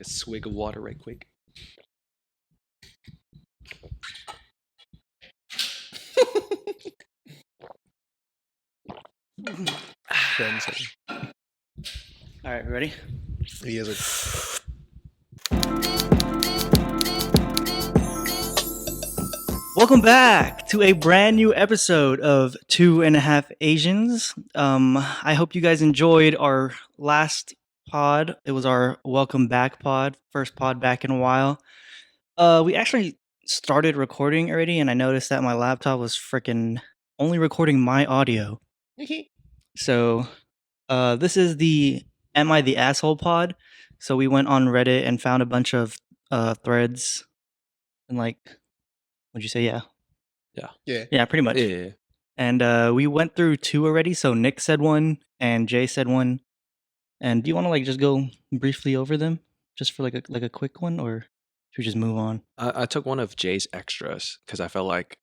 take a swig of water right quick. All right, ready? He has Welcome back to a brand new episode of 2.5 Asians. I hope you guys enjoyed our last pod. It was our welcome back pod, first pod back in a while. We actually started recording already, and I noticed that my laptop was freaking only recording my audio. So, this is the Am I the Asshole pod? So we went on Reddit and found a bunch of threads, and like, what'd you say? Yeah, pretty much. Yeah. And we went through 2 already. So Nick said one, and Jay said one. And do you want to like just go briefly over them, just for like a quick one, or should we just move on? I took one of Jay's extras because I felt like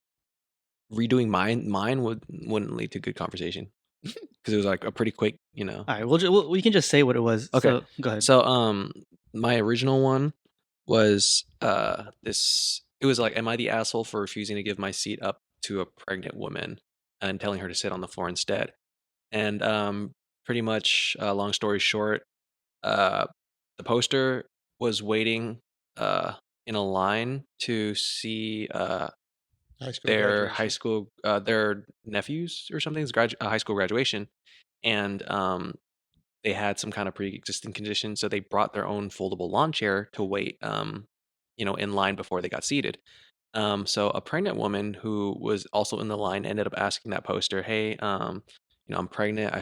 redoing mine wouldn't lead to good conversation because it was like a pretty quick, All right, we can just say what it was. Okay. So, go ahead. So my original one was this. It was like, am I the asshole for refusing to give my seat up to a pregnant woman and telling her to sit on the floor instead? And pretty much, long story short, the poster was waiting in a line to see their high school, their nephews or something's high school graduation, and they had some kind of pre-existing condition, so they brought their own foldable lawn chair to wait, in line before they got seated. So a pregnant woman who was also in the line ended up asking that poster, "Hey, I'm pregnant.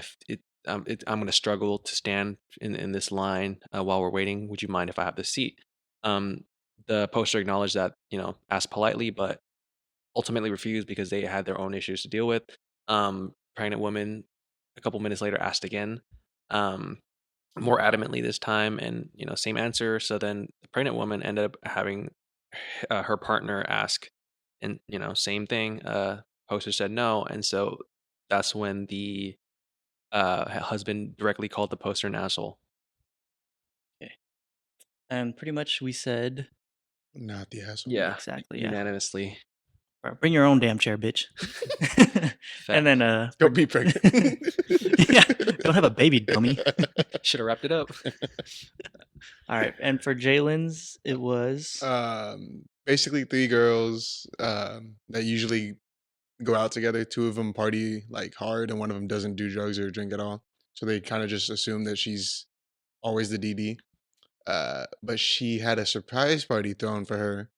I'm going to struggle to stand in this line while we're waiting. Would you mind if I have the seat?" The poster acknowledged that, asked politely, but ultimately refused because they had their own issues to deal with. Pregnant woman, a couple minutes later, asked again, more adamantly this time, and same answer. So then the pregnant woman ended up having her partner ask, and same thing. Poster said no, and so that's when the husband directly called the poster an asshole. Okay. And pretty much we said, not the asshole. Yeah, exactly. Yeah. unanimously. Bring your own damn chair, bitch. And then Don't be pregnant. Yeah, don't have a baby, dummy. Should have wrapped it up. All right, and for Jalen's, it was basically 3 girls that usually go out together. 2 of them party like hard, and one of them doesn't do drugs or drink at all. So they kind of just assume that she's always the DD. But she had a surprise party thrown for her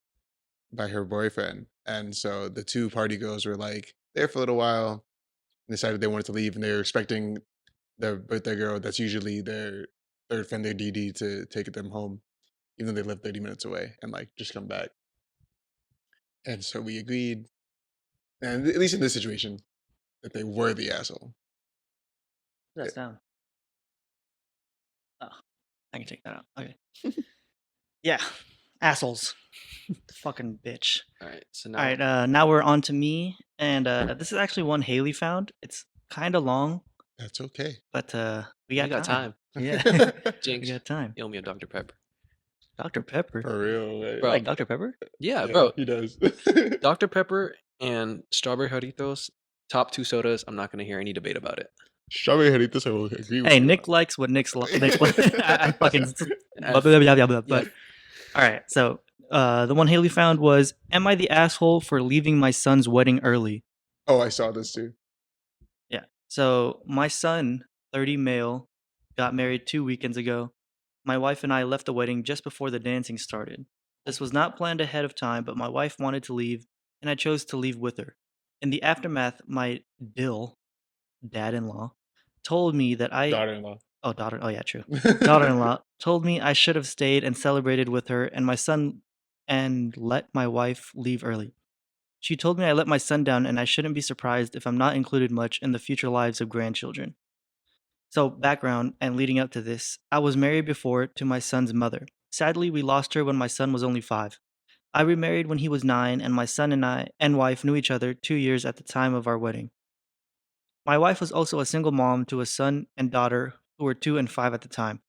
by her boyfriend, and so the 2 party girls were like there for a little while and decided they wanted to leave, and they were expecting their birthday girl, that's usually their third friend, their DD, to take them home, even though they live 30 minutes away, and like just come back. And so we agreed, and at least in this situation, that they were the asshole. that's down. Oh, I can take that out. Okay. Yeah, assholes. Fucking bitch. All right, so All right, now we're on to me, and this is actually one Haley found. It's kind of long, That's okay. but we you got time. Yeah, Jinx, we got time. you owe me a Dr. Pepper. Dr. Pepper. For real, right? Bro. Like Dr. Pepper? Yeah, bro. He does. Dr. Pepper and Strawberry Jarritos, top 2 sodas. I'm not going to hear any debate about it. Strawberry Jarritos, I will agree with Hey, you. Nick likes what Nick likes. I fucking. But all right, so the one Haley found was, "Am I the asshole for leaving my son's wedding early?" Oh, I saw this too. Yeah. So my son, 30 male, got married 2 weekends ago. My wife and I left the wedding just before the dancing started. This was not planned ahead of time, but my wife wanted to leave, and I chose to leave with her. In the aftermath, my dad-in-law, told me that Daughter-in-law. Oh yeah, true. Daughter-in-law told me I should have stayed and celebrated with her and my son and let my wife leave early. She told me I let my son down and I shouldn't be surprised if I'm not included much in the future lives of grandchildren. So, background and leading up to this, I was married before to my son's mother. Sadly, we lost her when my son was only 5. I remarried when he was 9, and my son and I and wife knew each other 2 years at the time of our wedding. My wife was also a single mom to a son and daughter who were 2 and 5 at the time.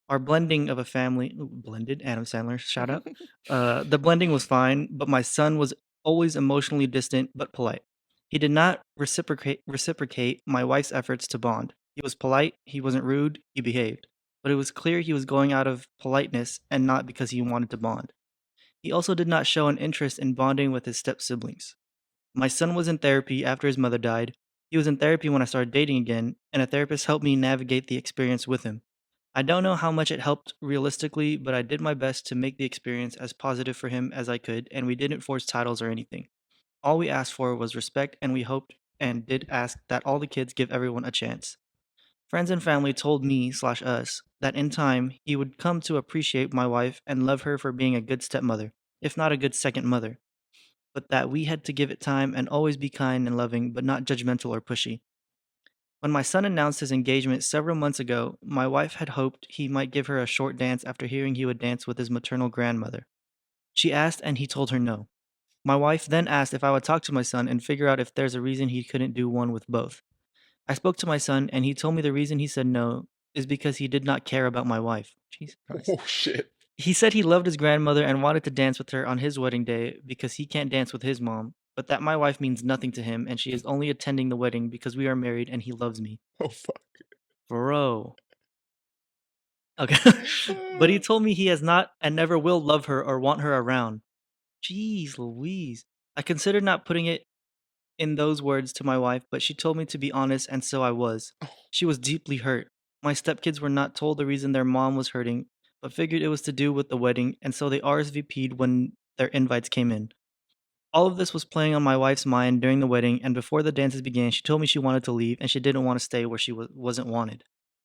Our blending of a family blended Adam Sandler, shout out. The blending was fine, but my son was always emotionally distant but polite. He did not reciprocate my wife's efforts to bond. He was polite, he wasn't rude, he behaved. But it was clear he was going out of politeness and not because he wanted to bond. He also did not show an interest in bonding with his step siblings. My son was in therapy after his mother died. He was in therapy when I started dating again, and a therapist helped me navigate the experience with him. I don't know how much it helped realistically, but I did my best to make the experience as positive for him as I could, and we didn't force titles or anything. All we asked for was respect, and we hoped and did ask that all the kids give everyone a chance. Friends and family told me/us that in time he would come to appreciate my wife and love her for being a good stepmother, if not a good second mother, but that we had to give it time and always be kind and loving, but not judgmental or pushy. When my son announced his engagement several months ago, my wife had hoped he might give her a short dance after hearing he would dance with his maternal grandmother. She asked, and he told her no. My wife then asked if I would talk to my son and figure out if there's a reason he couldn't do one with both. I spoke to my son, and he told me the reason he said no is because he did not care about my wife. Jesus Christ. Oh shit. He said he loved his grandmother and wanted to dance with her on his wedding day because he can't dance with his mom, but that my wife means nothing to him and she is only attending the wedding because we are married and he loves me. Oh fuck. Bro. Okay. But he told me he has not and never will love her or want her around. Jeez Louise. I considered not putting it in those words to my wife, but she told me to be honest, and so I was. She was deeply hurt. My stepkids were not told the reason their mom was hurting, but figured it was to do with the wedding, and so they RSVP'd when their invites came in. All of this was playing on my wife's mind during the wedding, and before the dances began, she told me she wanted to leave and she didn't want to stay where she wasn't wanted.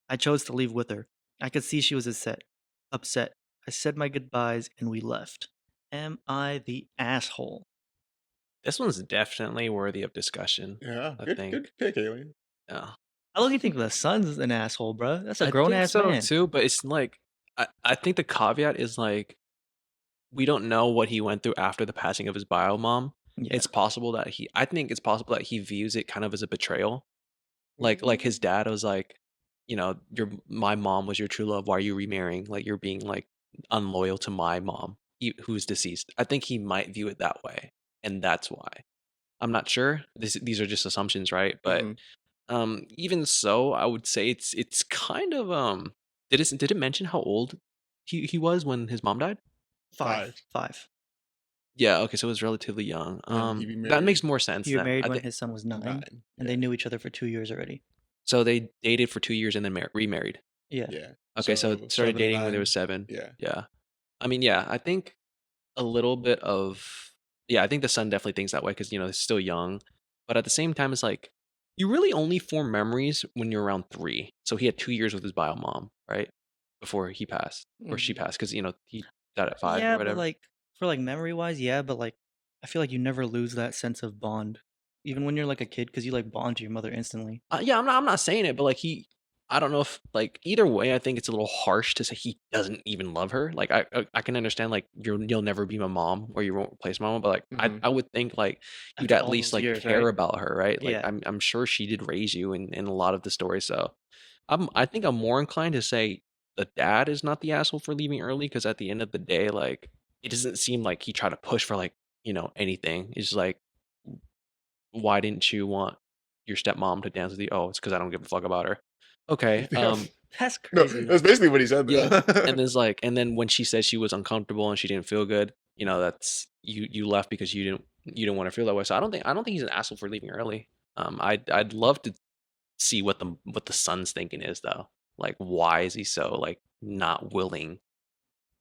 I chose to leave with her. I could see she was upset. I said my goodbyes and we left. Am I the asshole? This one's definitely worthy of discussion. Yeah. I Good think. good pick, Alien. Yeah. I look, you think the son's an asshole, bro. That's a I grown think ass so man. too, but it's like I think the caveat is like we don't know what he went through after the passing of his bio mom. Yeah. It's possible that I think it's possible that he views it kind of as a betrayal. Like his dad was like, my mom was your true love. Why are you remarrying? Like you're being like unloyal to my mom, who's deceased. I think he might view it that way, and that's why. I'm not sure. These are just assumptions, right? But even so, I would say it's kind of did it mention how old he was when his mom died? Five. Yeah, okay, so it was relatively young. And he be That married? makes more sense. He was Then married I when think his son was 9, Nine. and they knew each other for 2 years already. so. They dated for 2 years and then remarried. Yeah. Yeah. Okay, so started 7, dating when they 9. were 7. Yeah. Yeah. I mean, yeah, I think a little bit of I think the son definitely thinks that way because he's still young, but at the same time, it's like you really only form memories when you're around 3. So he had 2 years with his bio mom, right, before he passed or she passed because he died at 5 or Yeah, but whatever. like for like memory wise, yeah, but like I feel like you never lose that sense of bond, even when you're like a kid, because you like bond to your mother instantly. Yeah, I'm not saying it, but like I don't know if like either way, I think it's a little harsh to say he doesn't even love her. Like I can understand like you'll never be my mom or you won't replace my mom, but like I would think like you'd After at all least those like years, care right? about her, right? Like Yeah. I'm sure she did raise you in a lot of the stories. So I think I'm more inclined to say the dad is not the asshole for leaving early because at the end of the day, like it doesn't seem like he tried to push for like anything. It's just like why didn't you want your stepmom to dance with you? Oh, it's because I don't give a fuck about her. Okay. Yeah. That's No, crazy. that's basically what he said. Though. Yeah. And then when she said she was uncomfortable and she didn't feel good, that's you left because you didn't want to feel that way. So I don't think he's an asshole for leaving early. I'd love to see what the son's thinking is though. Like why is he so like not willing?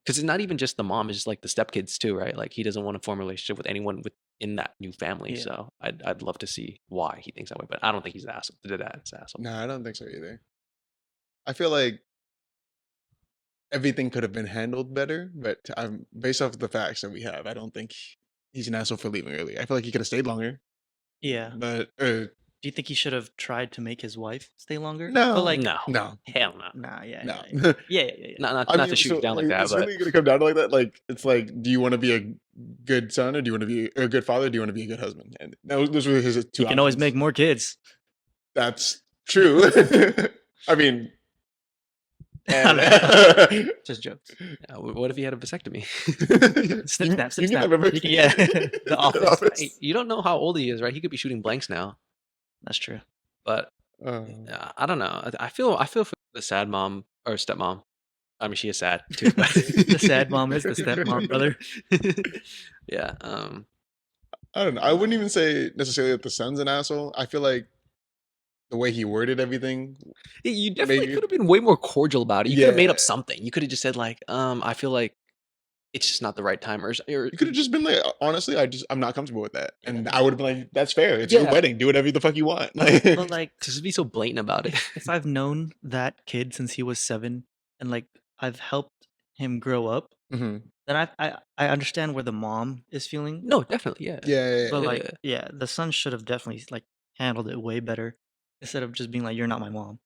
Because it's not even just the mom, it's just like the stepkids too, right? Like he doesn't want to form a relationship with anyone within that new family. Yeah. So I'd love to see why he thinks that way, but I don't think he's an asshole. The dad's an asshole. No, I don't think so either. I feel like everything could have been handled better, but based off the facts that we have, I don't think he's an asshole for leaving early. I feel like he could have stayed longer. Yeah. But Do you think he should have tried to make his wife stay longer? No. But like, No. Hell no. Nah, yeah, no. yeah. Not I to mean, shoot so, you down like that, it's but really gonna come down to like that. Like it's like, do you want to be a good son or do you want to be a good father? Or do you want to be a good husband? And those were his two. You can always options. make more kids. That's true. I mean, And Just jokes. Yeah, what if he had a vasectomy? Snip, You- snap, snip, you can snap. have a- Yeah, The Office. Hey, you don't know how old he is, right? He could be shooting blanks now. That's true. But Uh, I don't know. I feel for the sad mom or stepmom. I mean, she is sad too. But The sad mom is the stepmom, brother. Yeah. I don't know. I wouldn't even say necessarily that the son's an asshole. I feel like the way he worded everything. You definitely Maybe- could have been way more cordial about it. You could have made up Yeah. something. You could have just said like, I feel like it's just not the right time, or You could have just been like, honestly, I'm not comfortable with that, and Yeah. I would have been like, that's fair. It's your Yeah. wedding. Do whatever the fuck you want. But like, just be so blatant about it. if I've known that kid since he was 7, and like I've helped him grow up, Mhm. then I understand where the mom is feeling. No, definitely, yeah. Yeah. But Yeah. like, yeah, the son should have definitely like handled it way better instead of just being like, "You're not my mom."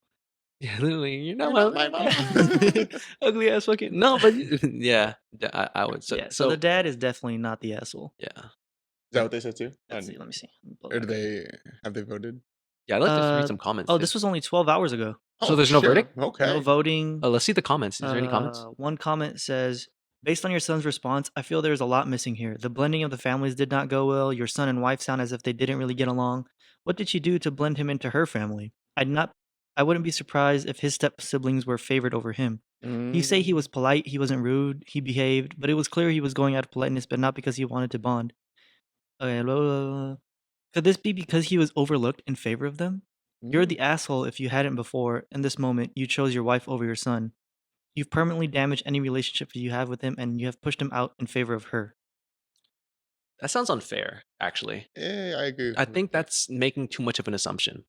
Yeah, literally, you're not You're my not my mom. ugly ass fucking no, but yeah, I would. So, Yeah, so the dad is definitely not the asshole. yeah, Is that what they said too? Let's see. Let me see. Let me pull Or it do back. they have they voted? yeah. I'd like to read Uh, some comments. Oh, too. this was only 12 hours ago. So there's no shit. verdict? Okay. No voting. Let's see the comments. Is there any comments? One comment says, based on your son's response, I feel there's a lot missing here. The blending of the families did not go well. Your son and wife sound as if they didn't really get along. What did she do to blend him into her family? I wouldn't be surprised if his step siblings were favored over him. You say he was polite, he wasn't rude, he behaved, but it was clear he was going out of politeness, but not because he wanted to bond. Okay, blah, blah, blah. Could this be because he was overlooked in favor of them? You're the asshole if you hadn't before. In this moment, you chose your wife over your son. You've permanently damaged any relationship you have with him, and you have pushed him out in favor of her. That sounds unfair, actually. Yeah, I agree. I think that's making too much of an assumption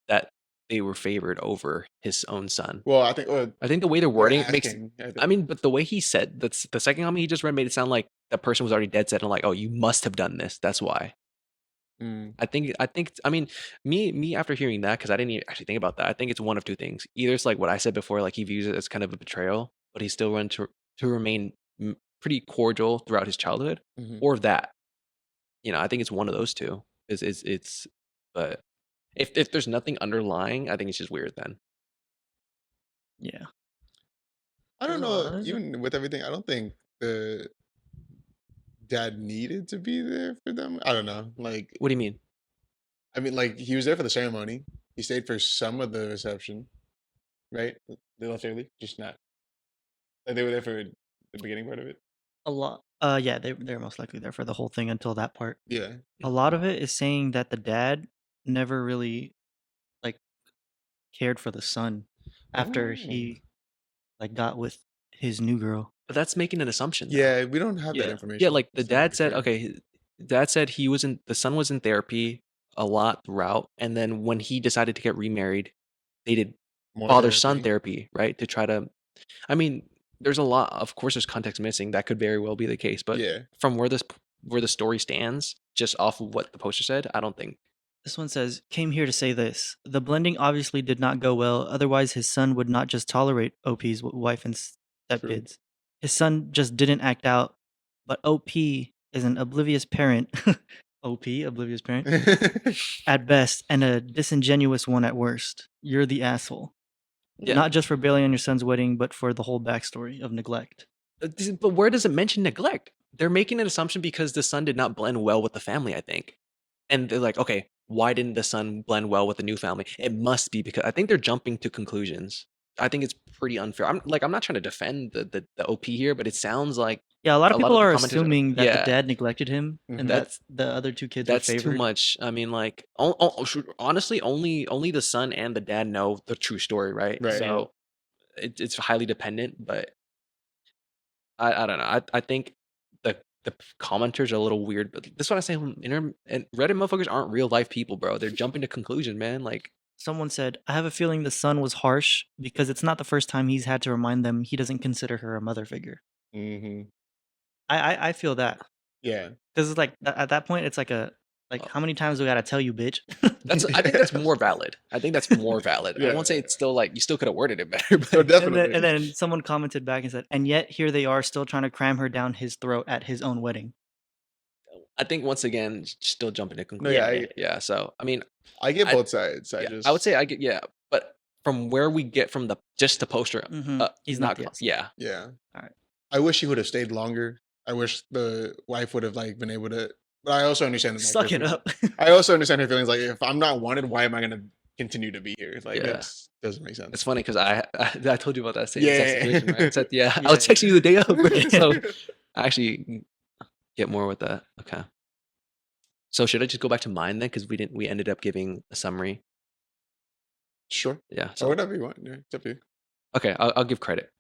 that they were favored over his own son. Well, I think I think the way they're wording it makes. asking, I mean, but the way he said that's the second comment he just read made it sound like that person was already dead set and like, oh, you must have done this. That's why. I think. I mean, me after hearing that, because I didn't actually think about that. I think it's one of two things. Either it's like what I said before, like he views it as kind of a betrayal, but he's still going to remain pretty cordial throughout his childhood, or that. I think it's one of those two. It's but if there's nothing underlying, I think it's just weird then. Yeah. I don't know. Uh, Even with everything, I don't think the dad needed to be there for them. I don't know. Like, What do you mean? I mean, like he was there for the ceremony. He stayed for some of the reception, right? They left early, just not. Like they were there for the beginning part of it. A lot. Yeah, they're most likely there for the whole thing until that part. Yeah. A lot of it is saying that the dad never really like cared for the son after he like got with his new girl. But that's making an assumption. though. Yeah, we don't have that Yeah. information. Yeah, like the It's not dad said, clear. okay, dad said the son was in therapy a lot throughout, and then when he decided to get remarried, they did More father-son therapy, right? To try to, I mean, there's a lot. Of course, there's context missing. That could very well be the case, but Yeah. from where the story stands, just off of what the poster said, I don't think. This one says, came here to say this. The blending obviously did not go well, otherwise his son would not just tolerate OP's wife and stepkids. His son just didn't act out, but OP is an oblivious parent. OP, oblivious parent, at best, and a disingenuous one at worst. You're the asshole. Yeah. Not just for bailing on your son's wedding, but for the whole backstory of neglect. But where does it mention neglect? They're making an assumption because the son did not blend well with the family, I think. And they're like, okay, why didn't the son blend well with the new family? It must be because I think they're jumping to conclusions. I think it's pretty unfair. I'm not trying to defend the OP here, but it sounds like Yeah, a lot of A lot people of the are commenters are- assuming that yeah. the dad neglected him and that That's- the other two kids were that's favored. too much. I mean, like, honestly, only the son and the dad know the true story, right? Right. So it's highly dependent, but I don't know. I think the commenters are a little weird, but that's what I say. And Reddit motherfuckers aren't real life people, bro. They're jumping to conclusion, man. Like, Someone said, I have a feeling the son was harsh because it's not the first time he's had to remind them he doesn't consider her a mother figure. I feel that. Yeah. Because it's like, at that point, it's like how many times do I gotta tell you, bitch? I think that's more valid. I think that's more valid. I won't say Yeah. it's still like you still could have worded it better, but No, And definitely. then someone commented back and said, and yet here they are still trying to cram her down his throat at his own wedding. I think once again, still jumping to No, conclusion. yeah, yeah. So I mean, I get I- both sides. I would say I get but from where we get from the just the poster. He's not the asshole. Yeah. Yeah. Alright. I wish he would have stayed longer. I wish the wife would have like been able to. But I also understand. Like, Suck it up. I also understand her feelings. Like, if I'm not wanted, why am I gonna continue to be here? Like, Yeah. that doesn't make sense. It's funny because I told you about that same Yeah. exact situation. Right? I said, I Yeah. was texting you the day of. So I actually get more with that. Okay. So should I just go back to mine then? Because we ended up giving a summary. Sure. Yeah. Or So whatever you want. Yeah, it's up to you. okay, I'll give credit.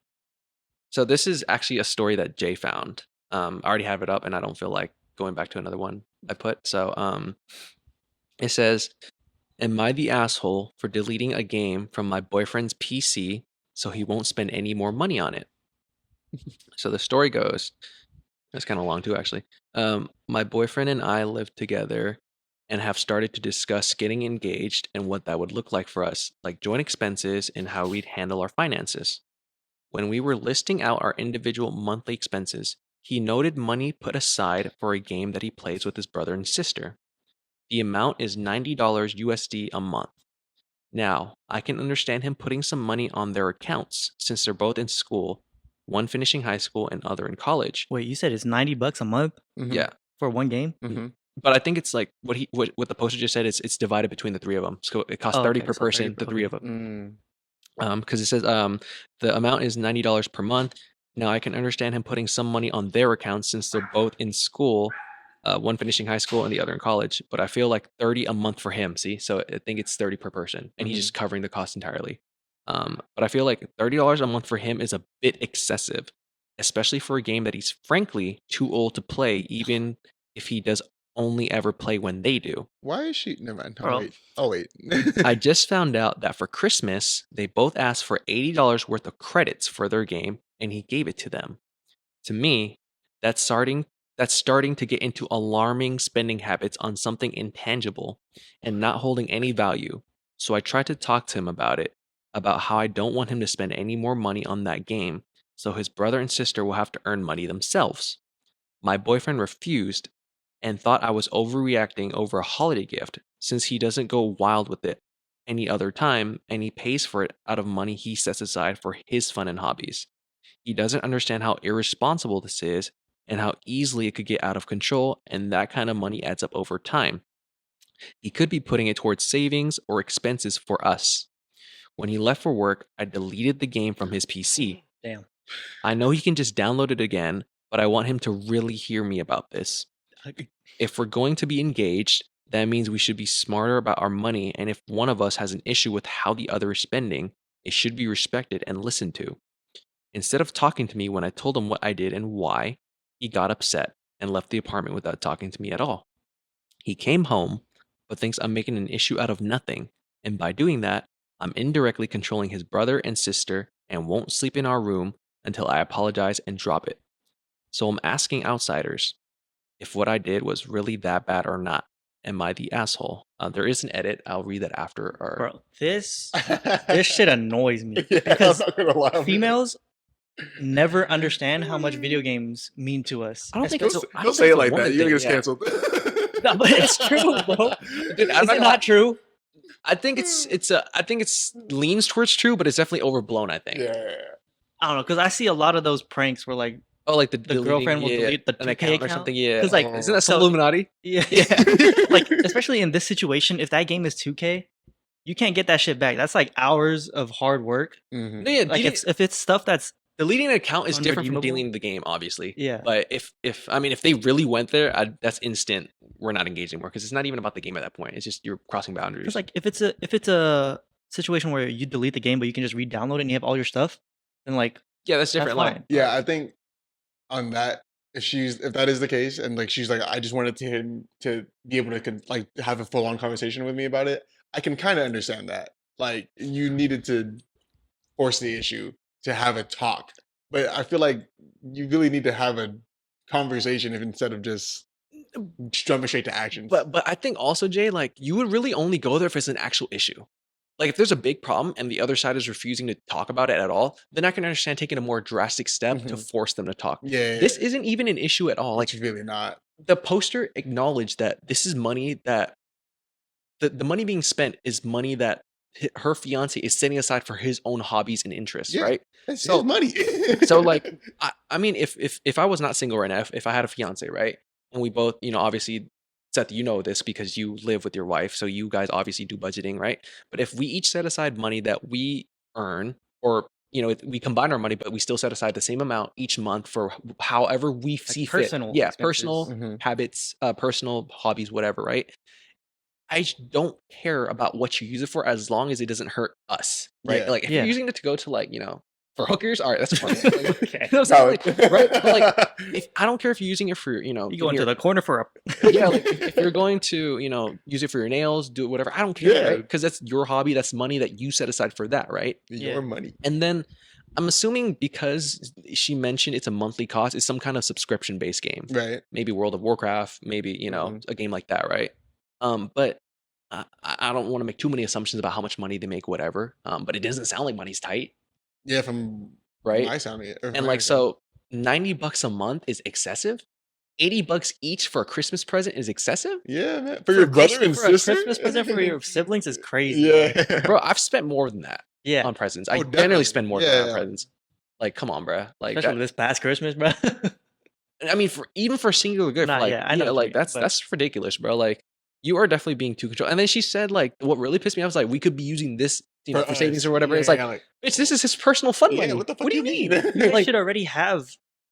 So this is actually a story that Jay found. I already have it up, and I don't feel like going back to another one I put. So it says, "Am I the asshole for deleting a game from my boyfriend's PC so he won't spend any more money on it?" So the story goes, it's kind of long too, actually. My boyfriend and I live together and have started to discuss getting engaged and what that would look like for us, like joint expenses and how we'd handle our finances. When we were listing out our individual monthly expenses, he noted money put aside for a game that he plays with his brother and sister. The amount is $90 USD a month. Now, I can understand him putting some money on their accounts since they're both in school, one finishing high school and other in college. Wait, you said it's $90 a month Yeah, for one game? Mm-hmm. but I think it's like what the poster just said. It's divided between the three of them, so it costs Oh, 30 okay, per so 30 person. per- The three okay. of them. Mm. Because it says the amount is $90 per month. Now I can understand him putting some money on their accounts since they're both in school, one finishing high school and the other in college. But I feel like 30 a month for him. See, so I think it's 30 per person, and he's just covering the cost entirely. But I feel like $30 a month for him is a bit excessive, especially for a game that he's frankly too old to play, even if he does only ever play when they do. Why is she? Never mind. Bro. Wait. Oh wait. I just found out that for Christmas, they both asked for $80 worth of credits for their game, and he gave it to them. To me, that's starting to get into alarming spending habits on something intangible and not holding any value. So I tried to talk to him about it, about how I don't want him to spend any more money on that game, so his brother and sister will have to earn money themselves. My boyfriend refused and thought I was overreacting over a holiday gift since he doesn't go wild with it any other time and he pays for it out of money he sets aside for his fun and hobbies. He doesn't understand how irresponsible this is and how easily it could get out of control, and that kind of money adds up over time. He could be putting it towards savings or expenses for us. When he left for work, I deleted the game from his PC. Damn. I know he can just download it again, but I want him to really hear me about this. If we're going to be engaged, that means we should be smarter about our money, and if one of us has an issue with how the other is spending, it should be respected and listened to. Instead of talking to me when I told him what I did and why, he got upset and left the apartment without talking to me at all. He came home, but thinks I'm making an issue out of nothing, and by doing that, I'm indirectly controlling his brother and sister and won't sleep in our room until I apologize and drop it. So I'm asking outsiders if what I did was really that bad or not. Am I the asshole? There is an edit. I'll read that after. Bro, this shit annoys me Yeah, because I'm not gonna lie, man. females never understand how much video games mean to us. I don't think Especially- it's a- Don't say it like woman that. You're gonna thing, get yeah. canceled. No, but it's true, bro. Dude, Is it not true? I think it's leans towards true, but it's definitely overblown. I think. Yeah. I don't know, because I see a lot of those pranks where like Oh, like the girlfriend will delete the an 2K account or account? something. Yeah. 'Cause, like, isn't that so- some Illuminati? yeah, like especially in this situation, if that game is 2K, you can't get that shit back. That's like hours of hard work. Mhm. No, yeah, Like if it's stuff that's deleting an account is different from unredeemable? deleting the game, obviously. yeah, But if they really went there, that's instant. We're not engaged anymore because it's not even about the game at that point. It's just you're crossing boundaries. because like if it's a situation where you delete the game but you can just re-download it and you have all your stuff, then like yeah, that's different. that's Like, fine. Yeah, I think on that, if that is the case, and like she's like, I just wanted him to be able to like have a full on conversation with me about it. I can kind of understand that. Like you needed to force the issue to have a talk, but I feel like you really need to have a conversation instead of just jumping straight to action. but I think also, Jay, like you would really only go there if it's an actual issue. Like if there's a big problem and the other side is refusing to talk about it at all, then I can understand taking a more drastic step to force them to talk. yeah, This isn't even an issue at all. Like it's really not. the poster acknowledged that this is money that the money being spent is money that her fiance is setting aside for his own hobbies and interests, Yeah. right? That's So- his money. So like, I mean, if I was not single right now, if I had a fiance, right, and we both, obviously, Seth, you know this because you live with your wife, so you guys obviously do budgeting, right? But if we each set aside money that we earn, or we combine our money, but we still set aside the same amount each month for however we see fit. personal Yeah, expenses. personal Mhm. habits, personal hobbies, whatever, right? I don't care about what you use it for as long as it doesn't hurt us, right? Yeah. Like if Yeah. you're using it to go to like, for hookers, all right, that's fine. Okay. You know what I'm saying? Like, right? But like, if I don't care if you're using it for, You go getting into your- the corner for a yeah, like if you're going to, use it for your nails, do it, whatever. I don't care, Yeah. right? Because that's your hobby. That's money that you set aside for that, right? Yeah. Your money. And then I'm assuming because she mentioned it's a monthly cost, it's some kind of subscription based game. Right. Maybe World of Warcraft, maybe, Mhm. a game like that, right? But I don't want to make too many assumptions about how much money they make, whatever. But it doesn't sound like money's tight, Yeah, from right? my sound. And like, so $90 a month is excessive. $80 each for a Christmas present is excessive. Yeah, man. For your brother and for a sister. Christmas present for your siblings is crazy. Yeah. Bro, I've spent more than that Yeah. on presents. Oh, I definitely. generally spend more than that on Yeah. presents. Like, come on, bro. Like, Especially this past Christmas, bro. I mean, even for singular good, Nah, like, yeah, I know what you like mean, that's but- that's ridiculous, bro. Like, you are definitely being too controlled. And then she said, like, what really pissed me off was like, we could be using this, for savings or whatever. Yeah, it's like, yeah, bitch, this is his personal fun yeah, money. what the fuck do you mean? They Like, should already have,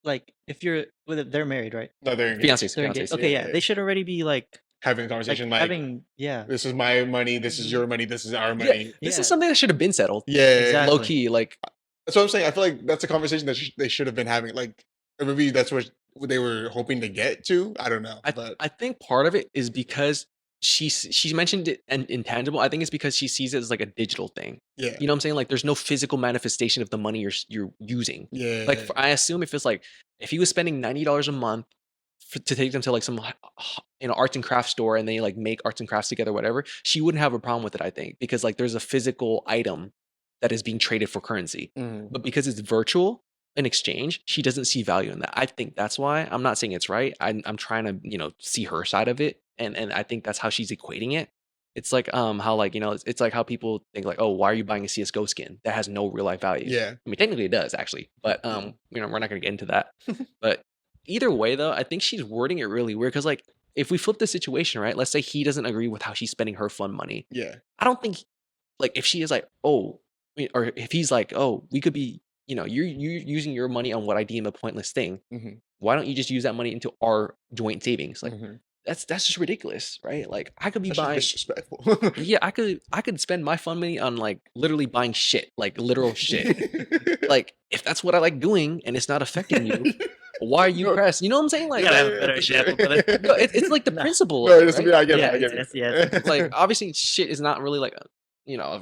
like, if you're they're married, right? no, they're engaged. fiancés, They're engaged. fiancés. Okay, yeah, yeah, they should already be like Having a conversation like, having, yeah, this is my money, this is Mhm. your money, this is our Yeah, money. this Yeah. is something that should have been settled. Yeah, Exactly. Low key, like, That's what I'm saying. I feel like that's a conversation that they should have been having. Like, or maybe that's what they were hoping to get to. I don't know. But I think part of it is because she mentioned it and intangible. I think it's because she sees it as like a digital thing. yeah, You know what I'm saying? Like, there's no physical manifestation of the money you're using. yeah, Like, I assume if it's like if he was spending $90 a month to take them to like some arts and crafts store and they like make arts and crafts together, whatever, she wouldn't have a problem with it. I think because like there's a physical item that is being traded for currency, Mhm. but because it's virtual in exchange, she doesn't see value in that. I think that's why. I'm not saying it's right. I'm trying to see her side of it, and I think that's how she's equating it. It's like how like it's like how people think like, oh, why are you buying a CS:GO skin that has no real life value? yeah, I mean, technically it does actually, but we're not gonna get into that. But either way, though, I think she's wording it really weird because like if we flip the situation, right? Let's say he doesn't agree with how she's spending her fun money. yeah, I don't think like if she is like, oh, or if he's like, oh, we could be, you're using your money on what I deem a pointless thing. Mhm. Why don't you just use that money into our joint savings? Like Mhm. that's just ridiculous, right? Like I could be That's just buying. disrespectful. Yeah, I could spend my fun money on like literally buying shit, like literal shit. Like if that's what I like doing and it's not affecting you, why are you No. pressed? You know what I'm saying? Like, You gotta have yeah, a better for sure. example, brother. no, it's like the Nah. principle. No, of it, it's, right? yeah, I get Yeah, it. I get yes, it. yes. Like obviously shit is not really like a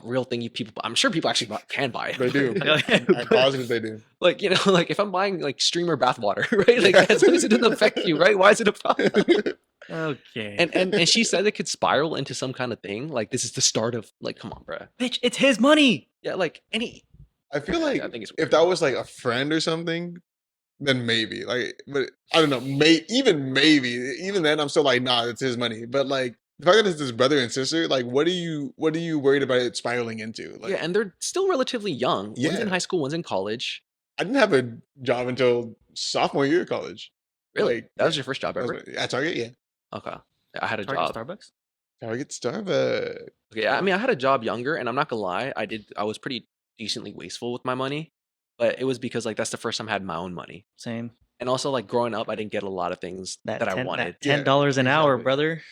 real thing you people. I'm sure people actually can buy it. They do. Okay. I'm positive they do. Like like if I'm buying like streamer bathwater, right? Like as long as it doesn't affect you, right? Why is it a problem? Okay. And she said it could spiral into some kind of thing. Like this is the start of like, come on, bro. Bitch, it's his money. Yeah, like any. I feel like I think it's if weird. that was like a friend or something, then maybe. Like, but I don't know. Maybe even then, I'm still like, nah, it's his money. But like the fact that it's his brother and sister, like, what are you worried about it spiraling into? Like, Yeah, and they're still relatively young. One's in Yeah. high school, one's in college. I didn't have a job until sophomore year of college. Really? Like, That was yeah, your first job that was ever? at Target, yeah. Okay. I had a Target, job. Starbucks. Target, Starbucks. Okay, I mean, I had a job younger, and I'm not gonna lie, I was pretty decently wasteful with my money, but it was because like that's the first time I had my own money, Same. and also like growing up, I didn't get a lot of things that I wanted. Yeah, $10 an hour, exactly. brother.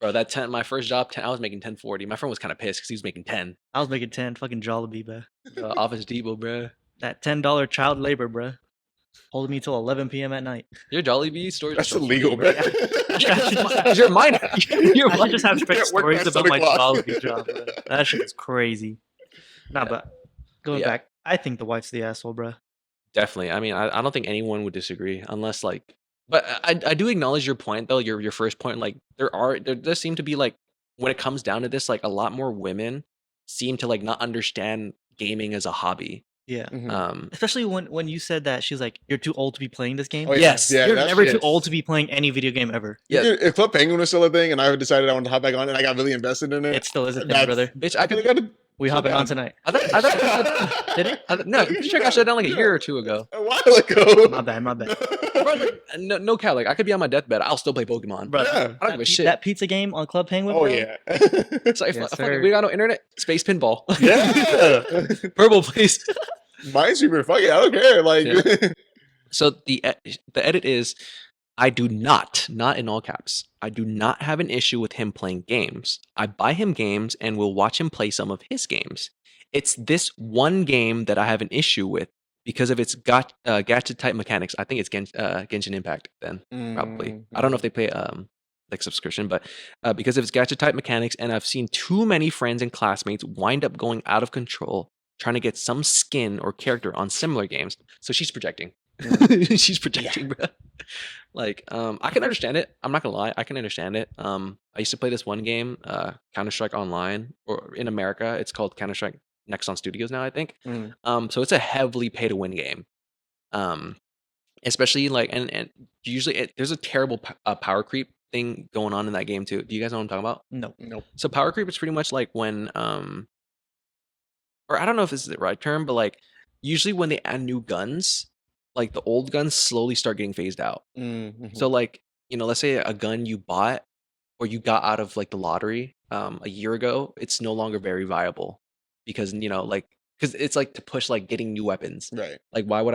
Bro, my first job, I was making 10.40. My friend was kind of pissed because he was making 10. I was making 10. Fucking Jollibee, bro. Office Depot, bro. That $10 child labor, bro. Holding me till 11 p.m. at night. Your Jollibee story. That's illegal, bro. You're mine. You're I should mine. just have straight can't work stories past about 10 my o'clock. Jollibee job, bro. That shit is crazy. Nah, Yeah. but going Yeah. back, I think the wife's the asshole, bro. Definitely. I mean, I don't think anyone would disagree unless like, but I do acknowledge your point though. Your first point, like there does seem to be like when it comes down to this, like a lot more women seem to like not understand gaming as a hobby. Yeah. Mhm. Especially when you said that she's like, you're too old to be playing this game. Oh, yeah. Yes. Yeah, You're that's- never too yes. old to be playing any video game ever. Yeah. Dude, if Club Penguin was still a thing and I decided I wanted to hop back on and I got really invested in it, It still is a thing, that's- brother. Bitch, I I could could have got We hopping on tonight. I thought Did it? no, I'm pretty sure I got shut down like a year or two ago. A while ago. My bad. Bro, like, no cap. Like I could be on my deathball, I'll still play Pokemon. Bro, Yeah. I don't give a shit. that pizza game on Club Penguin. Oh bro? yeah. It's like, Yes, fuck sir. it, we got no internet. Space pinball. Yeah. Purple, please. Minesweeper, fuck it, I don't care. Like, Yeah. So the edit is, I do not in all caps, I do not have an issue with him playing games. I buy him games and will watch him play some of his games. It's this one game that I have an issue with because of its gadget type mechanics. I think it's Genshin Impact then, probably. I don't know if they pay like subscription, but because of its gadget type mechanics, and I've seen too many friends and classmates wind up going out of control trying to get some skin or character on similar games. So she's projecting. She's projecting, bro. Like, I can understand it. I'm not gonna lie, I can understand it. I used to play this one game, Counter-Strike Online, or in America, it's called Counter-Strike Nexon Studios now, I think. So it's a heavily pay-to-win game. Especially like, and usually there's a terrible power creep thing going on in that game too. Do you guys know what I'm talking about? No. nope. So power creep is pretty much like when, or I don't know if this is the right term, but like usually when they add new guns, like the old guns slowly start getting phased out. So like, let's say a gun you bought or you got out of like the lottery a year ago, it's no longer very viable because because it's like to push like getting new weapons. Right. Like why would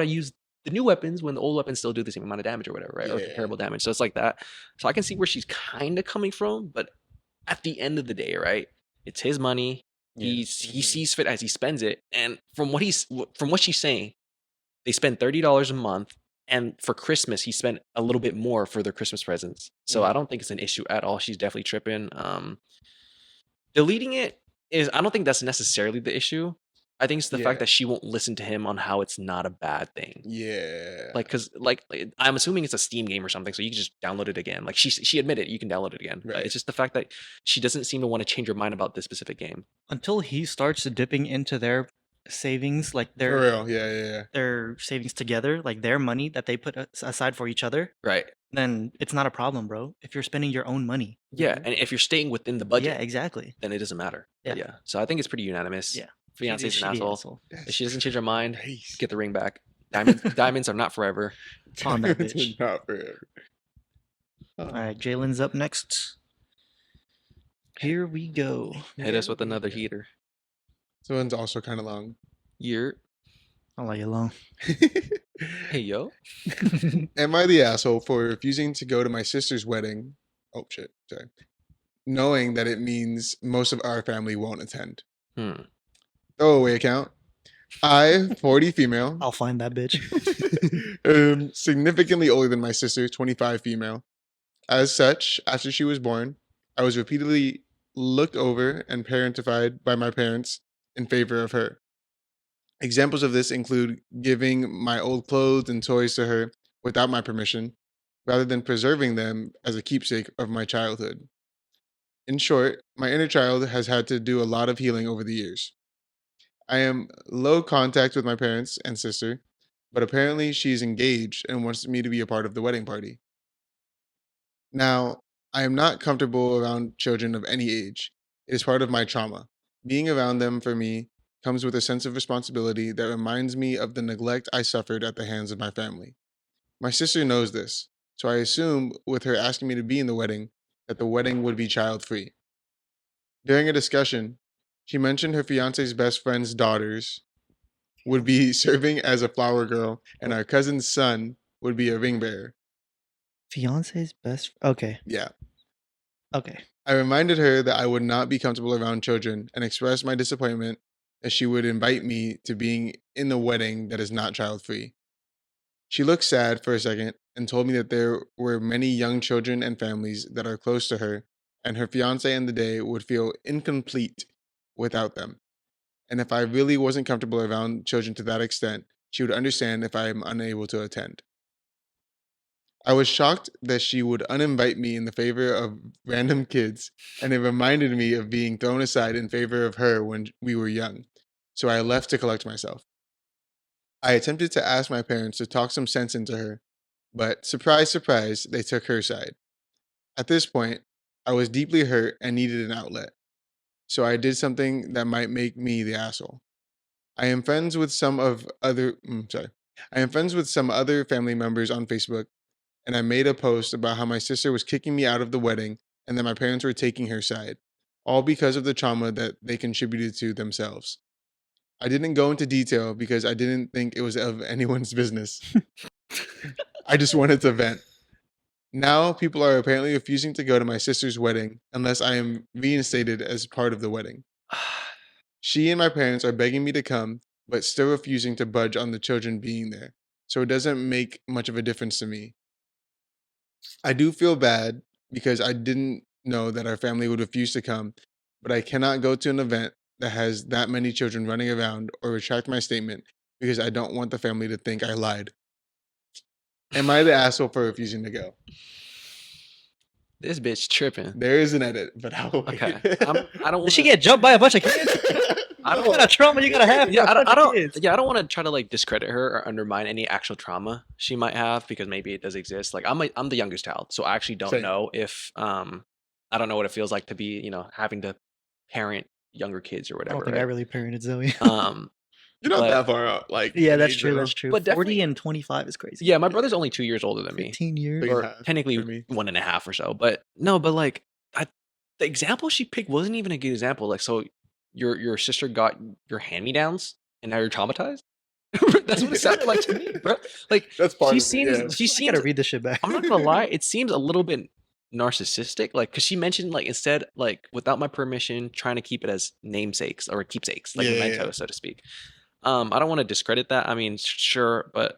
I use the new weapons when the old weapons still do the same amount of damage or whatever, right? Or Yeah. comparable damage. So it's like that. So I can see where she's kind of coming from, but at the end of the day, right? It's his money. He sees fit as he spends it, and from what she's saying, they spend $30 a month, and for Christmas he spent a little bit more for their Christmas presents. So I don't think it's an issue at all. She's definitely tripping. Deleting it is, I don't think that's necessarily the issue. I think it's the fact that she won't listen to him on how it's not a bad thing. Yeah. Like, cause like I'm assuming it's a Steam game or something, so you can just download it again. Like she admitted you can download it again. Right. It's just the fact that she doesn't seem to want to change her mind about this specific game. Until he starts dipping into their savings, like For their real. Yeah. their savings together, like their money that they put aside for each other, Right. then it's not a problem, bro. If you're spending your own money. Yeah, and if you're staying within the budget, Yeah, exactly. then it doesn't matter. Yeah. Yeah. So I think it's pretty unanimous. Yeah. Fiance's She an the asshole. If she doesn't change her mind, get the ring back. Diamonds are not forever. On that bitch. Not forever. All right, Jalen's up next. Here we go. Hit us with another heater. This one's also kind of long. Year. I'll let you alone. Hey yo. Am I the asshole for refusing to go to my sister's wedding? Oh shit, sorry. Knowing that it means most of our family won't attend. Throwaway account. I, 40 female, I'll find that bitch. significantly older than my sister, 25 female. As such, after she was born, I was repeatedly looked over and parentified by my parents in favor of her. Examples of this include giving my old clothes and toys to her without my permission, rather than preserving them as a keepsake of my childhood. In short, my inner child has had to do a lot of healing over the years. I am low contact with my parents and sister, but apparently she's engaged and wants me to be a part of the wedding party. Now, I am not comfortable around children of any age. It is part of my trauma. Being around them for me comes with a sense of responsibility that reminds me of the neglect I suffered at the hands of my family. My sister knows this, so I assume with her asking me to be in the wedding, that the wedding would be child-free. During a discussion, she mentioned her fiance's best friend's daughters would be serving as a flower girl, and our cousin's son would be a ring bearer. Fiance's best. Okay. Yeah. Okay. I reminded her that I would not be comfortable around children and expressed my disappointment that she would invite me to being in the wedding that is not child-free. She looked sad for a second and told me that there were many young children and families that are close to her, and her fiance and the day would feel incomplete without them. And if I really wasn't comfortable around children to that extent, she would understand if I am unable to attend. I was shocked that she would uninvite me in the favor of random kids, and it reminded me of being thrown aside in favor of her when we were young, so I left to collect myself. I attempted to ask my parents to talk some sense into her, but surprise, surprise, they took her side. At this point, I was deeply hurt and needed an outlet. so I did something that might make me the asshole. I am friends with some of other sorry. I am friends with some other family members on Facebook, and I made a post about how my sister was kicking me out of the wedding and that my parents were taking her side, all because of the trauma that they contributed to themselves. I didn't go into detail because I didn't think it was of anyone's business. I just wanted to vent. Now people are apparently refusing to go to my sister's wedding unless I am reinstated as part of the wedding. She and my parents are begging me to come, but still refusing to budge on the children being there. So it doesn't make much of a difference to me. I do feel bad because I didn't know that our family would refuse to come, but I cannot go to an event that has that many children running around or retract my statement because I don't want the family to think I lied. Am I the asshole for refusing to go? This bitch tripping. There is an edit, but I'll wait. Okay. I don't. Did she wanna- get jumped by a bunch of kids? I What don't. kind of trauma you gotta have? Yeah, for a bunch I of don't. kids? Yeah, I don't want to try to like discredit her or undermine any actual trauma she might have because maybe it does exist. Like I'm the youngest child, so I actually don't Same. know if I don't know what it feels like to be having to parent younger kids or I whatever. don't think I right? really parented Zoe. You're not But- that far out. Like yeah, that's age, true. though. That's true. But 40 definitely- and 25 is crazy. Yeah, my brother's only 2 years older than me, 15 years. Big or half for technically me. 1.5 or so. But no, but like the example she picked wasn't even a good example. Like, so your sister got your hand me downs and now you're traumatized. That's what it sounded like to me, bro. Like That's part she of it, seems yeah. she I seems gotta read this shit back. I'm not gonna lie, it seems a little bit narcissistic. Like, cause she mentioned like instead, like without my permission, trying to keep it as namesakes or keepsakes, like Yeah, yeah, mementos, yeah. so to speak. I don't want to discredit that. I mean, sure, but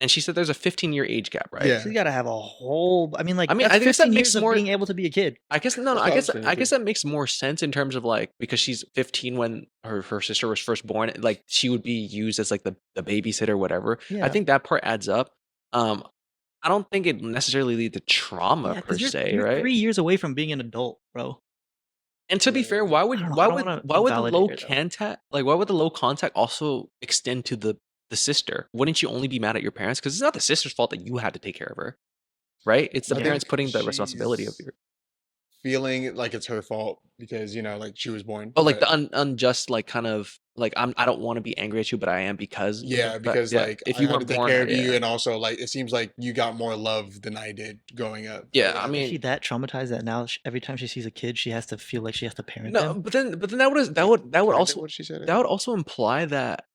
and she said there's a 15-year age gap, right? Yeah. She's gotta have a whole. I mean, like, I mean, that's I guess that 15 makes years of more- being able to be a kid. I guess no, That's I what I'm guess saying, I guess too. that makes more sense in terms of like because she's 15 when her sister was first born, like she would be used as like the babysitter or whatever. Yeah. I think that part adds up. I don't think it necessarily lead to trauma Yeah, per 'cause you're, se, you're right? 3 years away from being an adult, bro. And to be Yeah. fair, why would I don't know, why I don't would wanna why would the invalidate low her, though. contact why would the low contact also extend to the sister? Wouldn't you only be mad at your parents? Because it's not the sister's fault that you had to take care of her, right? It's the I parents think putting the responsibility of she's your feeling like it's her fault because like she was born. like but- the unjust like kind of like I don't want to be angry at you, but I am because yeah, but, because yeah, like if I you had to weren't take born, care of you, yeah. and also like it seems like you got more love than I did growing up. Yeah, or I whatever. mean- Is she that traumatized that now every time she sees a kid, she has to feel like she has to parent No, them? but then that would Kinda also what she said. I that would also imply that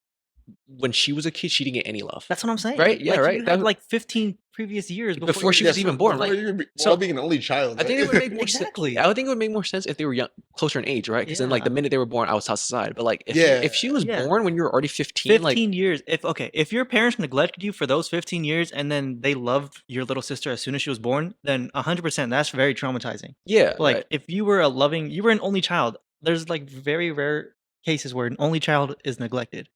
when she was a kid, she didn't get any love. That's what I'm saying. Right, yeah, Like, right, You that had would- like 15 previous years Before she you- was Yeah, even so born, before like- you were so- while being an only child. I think it would make more Exactly. sense. I would think it would make more sense if they were closer in age, right? Because then, like the Yeah. minute they were born, I was tossed aside. But like, if Yeah. if she was Yeah. born when you were already 15, 15 like years. If your parents neglected you for those 15 years and then they loved your little sister as soon as she was born, then 100% that's very traumatizing. yeah, But, like right. if you were an only child, there's like very rare cases where an only child is neglected.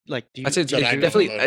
Like, do you? I'd say it's That I know definitely. of.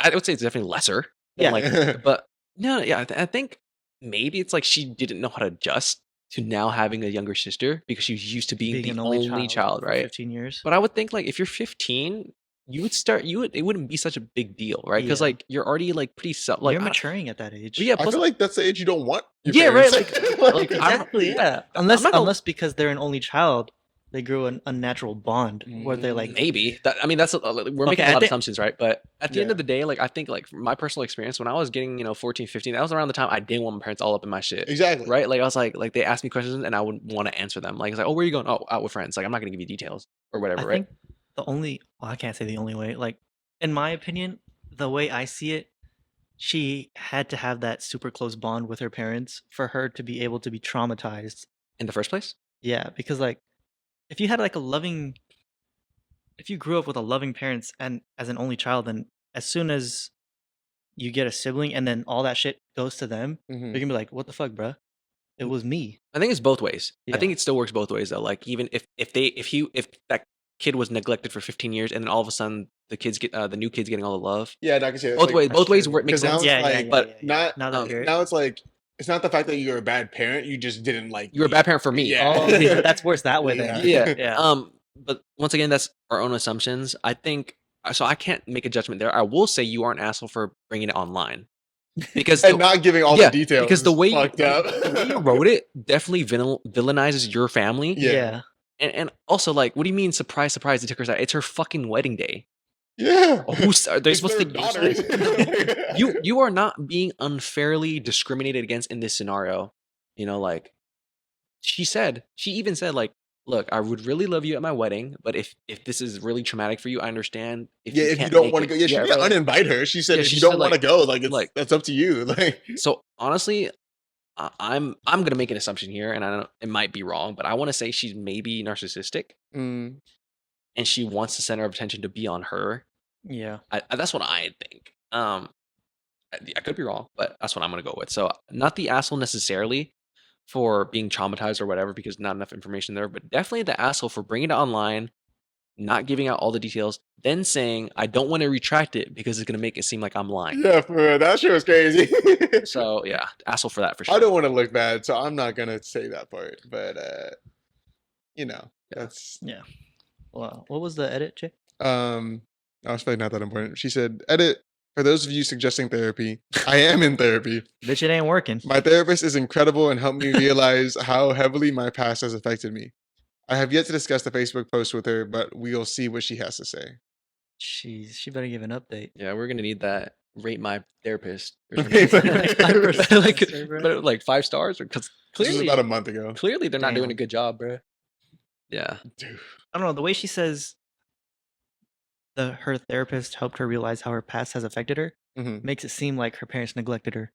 I would say it's definitely lesser. Than Yeah. like, but no, yeah, I think maybe it's like she didn't know how to adjust to now having a younger sister because she was used to being, being the an only child, for right? 15 years. But I would think like if you're 15, you would start. It wouldn't be such a big deal, right? Because Yeah. like you're already like pretty like You're I don't- maturing at that age. yeah. I Plus, feel like that's the age you don't want. Your Yeah, right, parents. like, I don't- Exactly. Yeah. Unless not gonna- unless because they're an only child, they grew an unnatural bond where they're like, maybe that I mean that's we're making Okay, a I lot of thi- assumptions, right? But at the end Yeah. of the day, like I think like from my personal experience when I was getting 14 15, that was around the time I didn't want my parents all up in my shit, exactly. right? Like I was like they asked me questions and I would want to answer them, like it's like, oh, where are you going? Oh, out with friends. Like I'm not gonna give you details or whatever, I right? think I can't say the only way. Like, in my opinion, the way I see it, she had to have that super close bond with her parents for her to be able to be traumatized. In the first place. Yeah, because like, if you had like if you grew up with a loving parents and as an only child, then as soon as you get a sibling and then all that shit goes to them, Mhm. you're gonna be like, what the fuck, bruh? It was me. I think it's both ways. I Yeah. think it still works both ways though. Like even if that kid was neglected for 15 years and then all of a sudden the new kids getting all the love. Yeah, I can see that. Both ways. Both ways work. Makes 'Cause now sense. it's Yeah, like, yeah, but yeah, yeah. not Now that um, I hear it. now it's like it's not the fact that you're a bad parent. You just didn't like. You're a bad parent for me. Yeah. Oh, yeah, that's worse that way then. Yeah. Yeah. But once again, that's our own assumptions. I think so. I can't make a judgment there. I will say you are an asshole for bringing it online. because and not giving all the details because the is way fucked up. the way you wrote it definitely villainizes your family. Yeah. And also, like, what do you mean, surprise, surprise, they took her side? It's her fucking wedding day. Yeah. Who's are they It's supposed their to daughters. you are not being unfairly discriminated against in this scenario. You know, like she even said, like, look, I would really love you at my wedding, but if this is really traumatic for you, I understand. If Yeah, you if you can't don't make want to it, go, yeah, she didn't right. uninvite her. She said, Yeah, if she you said, don't want to like, go, like like that's up to you. Like, so honestly, I'm gonna make an assumption here, and I don't. It might be wrong, but I want to say she's maybe narcissistic, mm, and she wants the center of attention to be on her. Yeah. That's what I think. I could be wrong, but that's what I'm gonna go with. So not the asshole necessarily for being traumatized or whatever, because not enough information there, but definitely the asshole for bringing it online, not giving out all the details, then saying I don't want to retract it because it's gonna make it seem like I'm lying. yeah, for real, that shit was crazy. So yeah, asshole for that for sure. I don't want to look bad, so I'm not gonna say that part. But you know, that's Yeah. Well, what was the edit, Jay? I was not that important. She said, edit, for those of you suggesting therapy, I am in therapy. Bitch, it ain't working. My therapist is incredible and helped me realize how heavily my past has affected me. I have yet to discuss the Facebook post with her, but we'll see what she has to say. Jeez, she better give an update. Yeah, we're gonna need that. Rate my therapist. Rate my therapist. like, Yes, bro. but like 5 stars, because This was clearly, about a month ago. clearly they're not doing Damn. a good job, bro. Yeah, Dude. I don't know, the way she says her therapist helped her realize how her past has affected her Mhm. makes it seem like her parents neglected her.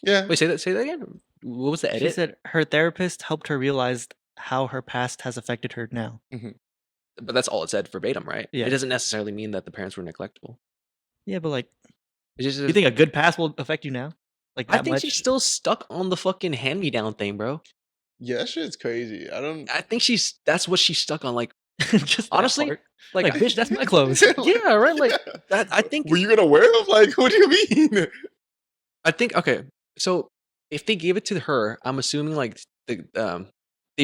Yeah. wait, say that again. What was the edit? She said her therapist helped her realize how her past has affected her now. But that's all it said verbatim, right? Yeah. It doesn't necessarily mean that the parents were neglectful. Yeah, but like, It's just, you think a good past will affect you now? Like I that think much? she's still stuck on the fucking hand-me-down thing, bro. Yeah, that shit's crazy. I don't. I think that's what she's stuck on. Like, Just that honestly, part. like, bitch, that's my clothes. yeah, right. Like that. I think. Were you gonna wear them? Like, what do you mean? I think okay. So if they gave it to her, I'm assuming like they've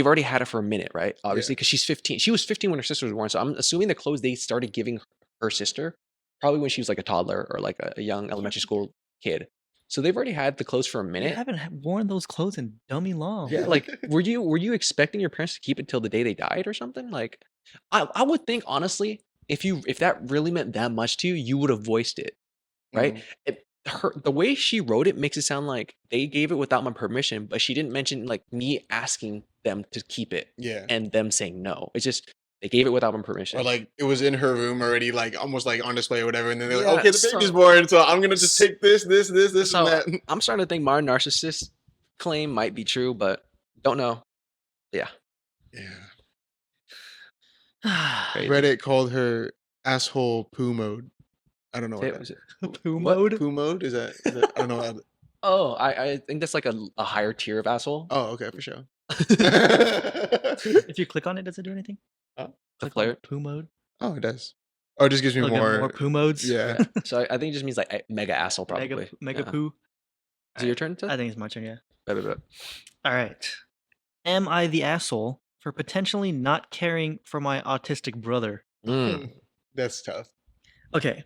already had it for a minute, right? Obviously, because she's 15. She was 15 when her sister was born. So I'm assuming the clothes they started giving her sister probably when she was like a toddler or like a young elementary school kid. So they've already had the clothes for a You minute. haven't worn those clothes in dummy long. Yeah, like were you expecting your parents to keep it till the day they died or something? Like I would think honestly, if that really meant that much to you, you would have voiced it, right? The way she wrote it makes it sound like they gave it without my permission, but she didn't mention like me asking them to keep it Yeah. and them saying no. It's just they gave it without my permission. Or like it was in her room already, like almost like on display or whatever, and then they're Yeah, like, okay, the baby's born, so I'm gonna just take this, So and that. I'm starting to think my narcissist claim might be true, but don't know. Yeah. Yeah. Crazy. Reddit called her asshole poo mode. I don't know what that Was is. it? Poo What? mode? Poo mode? Is that I don't know how Oh, I think that's like a higher tier of asshole. Oh, okay, for sure. If you click on it, does it do anything? The Click player. on poo mode? Oh, it does. Oh, it just gives me It'll give more. more poo modes? Yeah. Yeah. So I think it just means like mega asshole probably. Mega Yeah. poo? Is it your turn? I think it's my turn, yeah. Bet. All right. Am I the asshole for potentially not caring for my autistic brother? That's tough. Okay.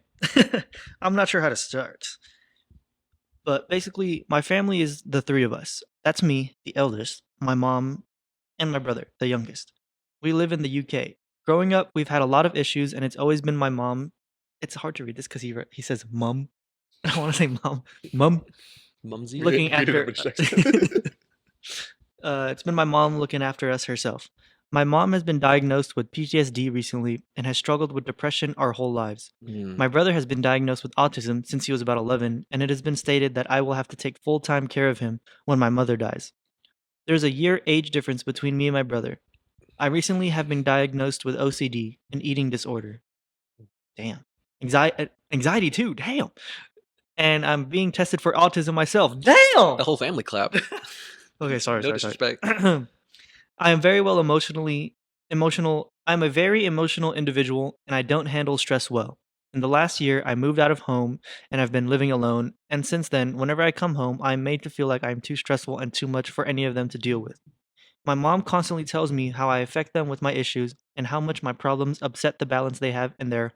I'm not sure how to start. But basically, my family is the three of us. That's me, the eldest, my mom, and my brother, the youngest. We live in the UK. Growing up, we've had a lot of issues, and it's always been my mom. It's hard to read this because he says mum. I want to say mom. Mum. Mumsy. Looking Read it after. over text. It's been my mom looking after us herself. My mom has been diagnosed with PTSD recently and has struggled with depression our whole lives. My brother has been diagnosed with autism since he was about 11, and it has been stated that I will have to take full-time care of him when my mother dies. There's a year age difference between me and my brother. I recently have been diagnosed with OCD, an eating disorder. Damn. Anxiety too, damn. And I'm being tested for autism myself. Damn! The whole family clap. Okay, sorry. No disrespect. I am very well emotional. I'm a very emotional individual, and I don't handle stress well. In the last year, I moved out of home and I've been living alone. And since then, whenever I come home, I'm made to feel like I'm too stressful and too much for any of them to deal with. My mom constantly tells me how I affect them with my issues and how much my problems upset the balance they have in their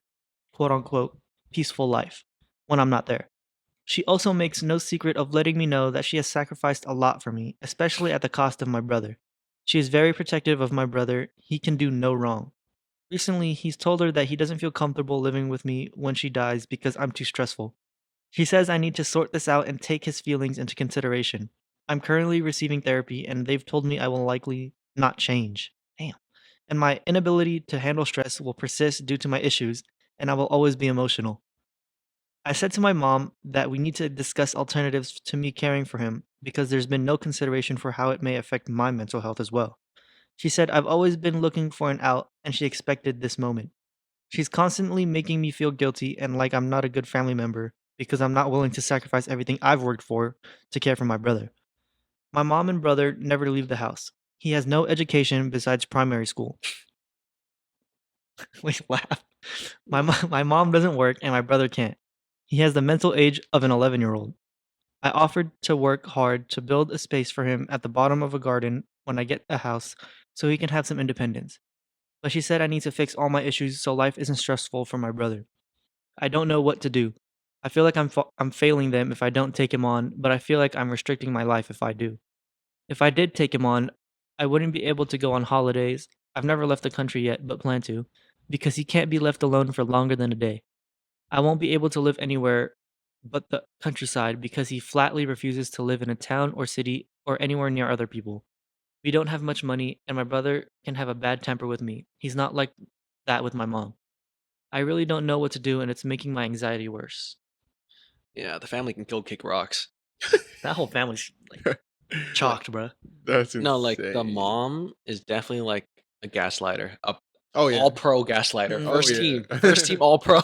quote unquote peaceful life when I'm not there. She also makes no secret of letting me know that she has sacrificed a lot for me, especially at the cost of my brother. She is very protective of my brother. He can do no wrong. Recently, he's told her that he doesn't feel comfortable living with me when she dies because I'm too stressful. He says I need to sort this out and take his feelings into consideration. I'm currently receiving therapy, and they've told me I will likely not change. Damn. And my inability to handle stress will persist due to my issues, and I will always be emotional. I said to my mom that we need to discuss alternatives to me caring for him because there's been no consideration for how it may affect my mental health as well. She said I've always been looking for an out, and she expected this moment. She's constantly making me feel guilty and like I'm not a good family member because I'm not willing to sacrifice everything I've worked for to care for my brother. My mom and brother never leave the house. He has no education besides primary school. Wait, laugh. My mom doesn't work and my brother can't. He has the mental age of an 11-year-old. I offered to work hard to build a space for him at the bottom of a garden when I get a house so he can have some independence. But she said I need to fix all my issues so life isn't stressful for my brother. I don't know what to do. I feel like I'm failing them if I don't take him on, but I feel like I'm restricting my life if I do. If I did take him on, I wouldn't be able to go on holidays. I've never left the country yet, but plan to, because he can't be left alone for longer than a day. I won't be able to live anywhere but the countryside because he flatly refuses to live in a town or city or anywhere near other people. We don't have much money, and my brother can have a bad temper with me. He's not like that with my mom. I really don't know what to do, and it's making my anxiety worse. Yeah, the family can kick rocks. That whole family's like chalked, bruh. That's No, like the insane. mom is definitely like a gaslighter, a Oh yeah. all pro gaslighter, Mm. Oh first yeah. team all pro.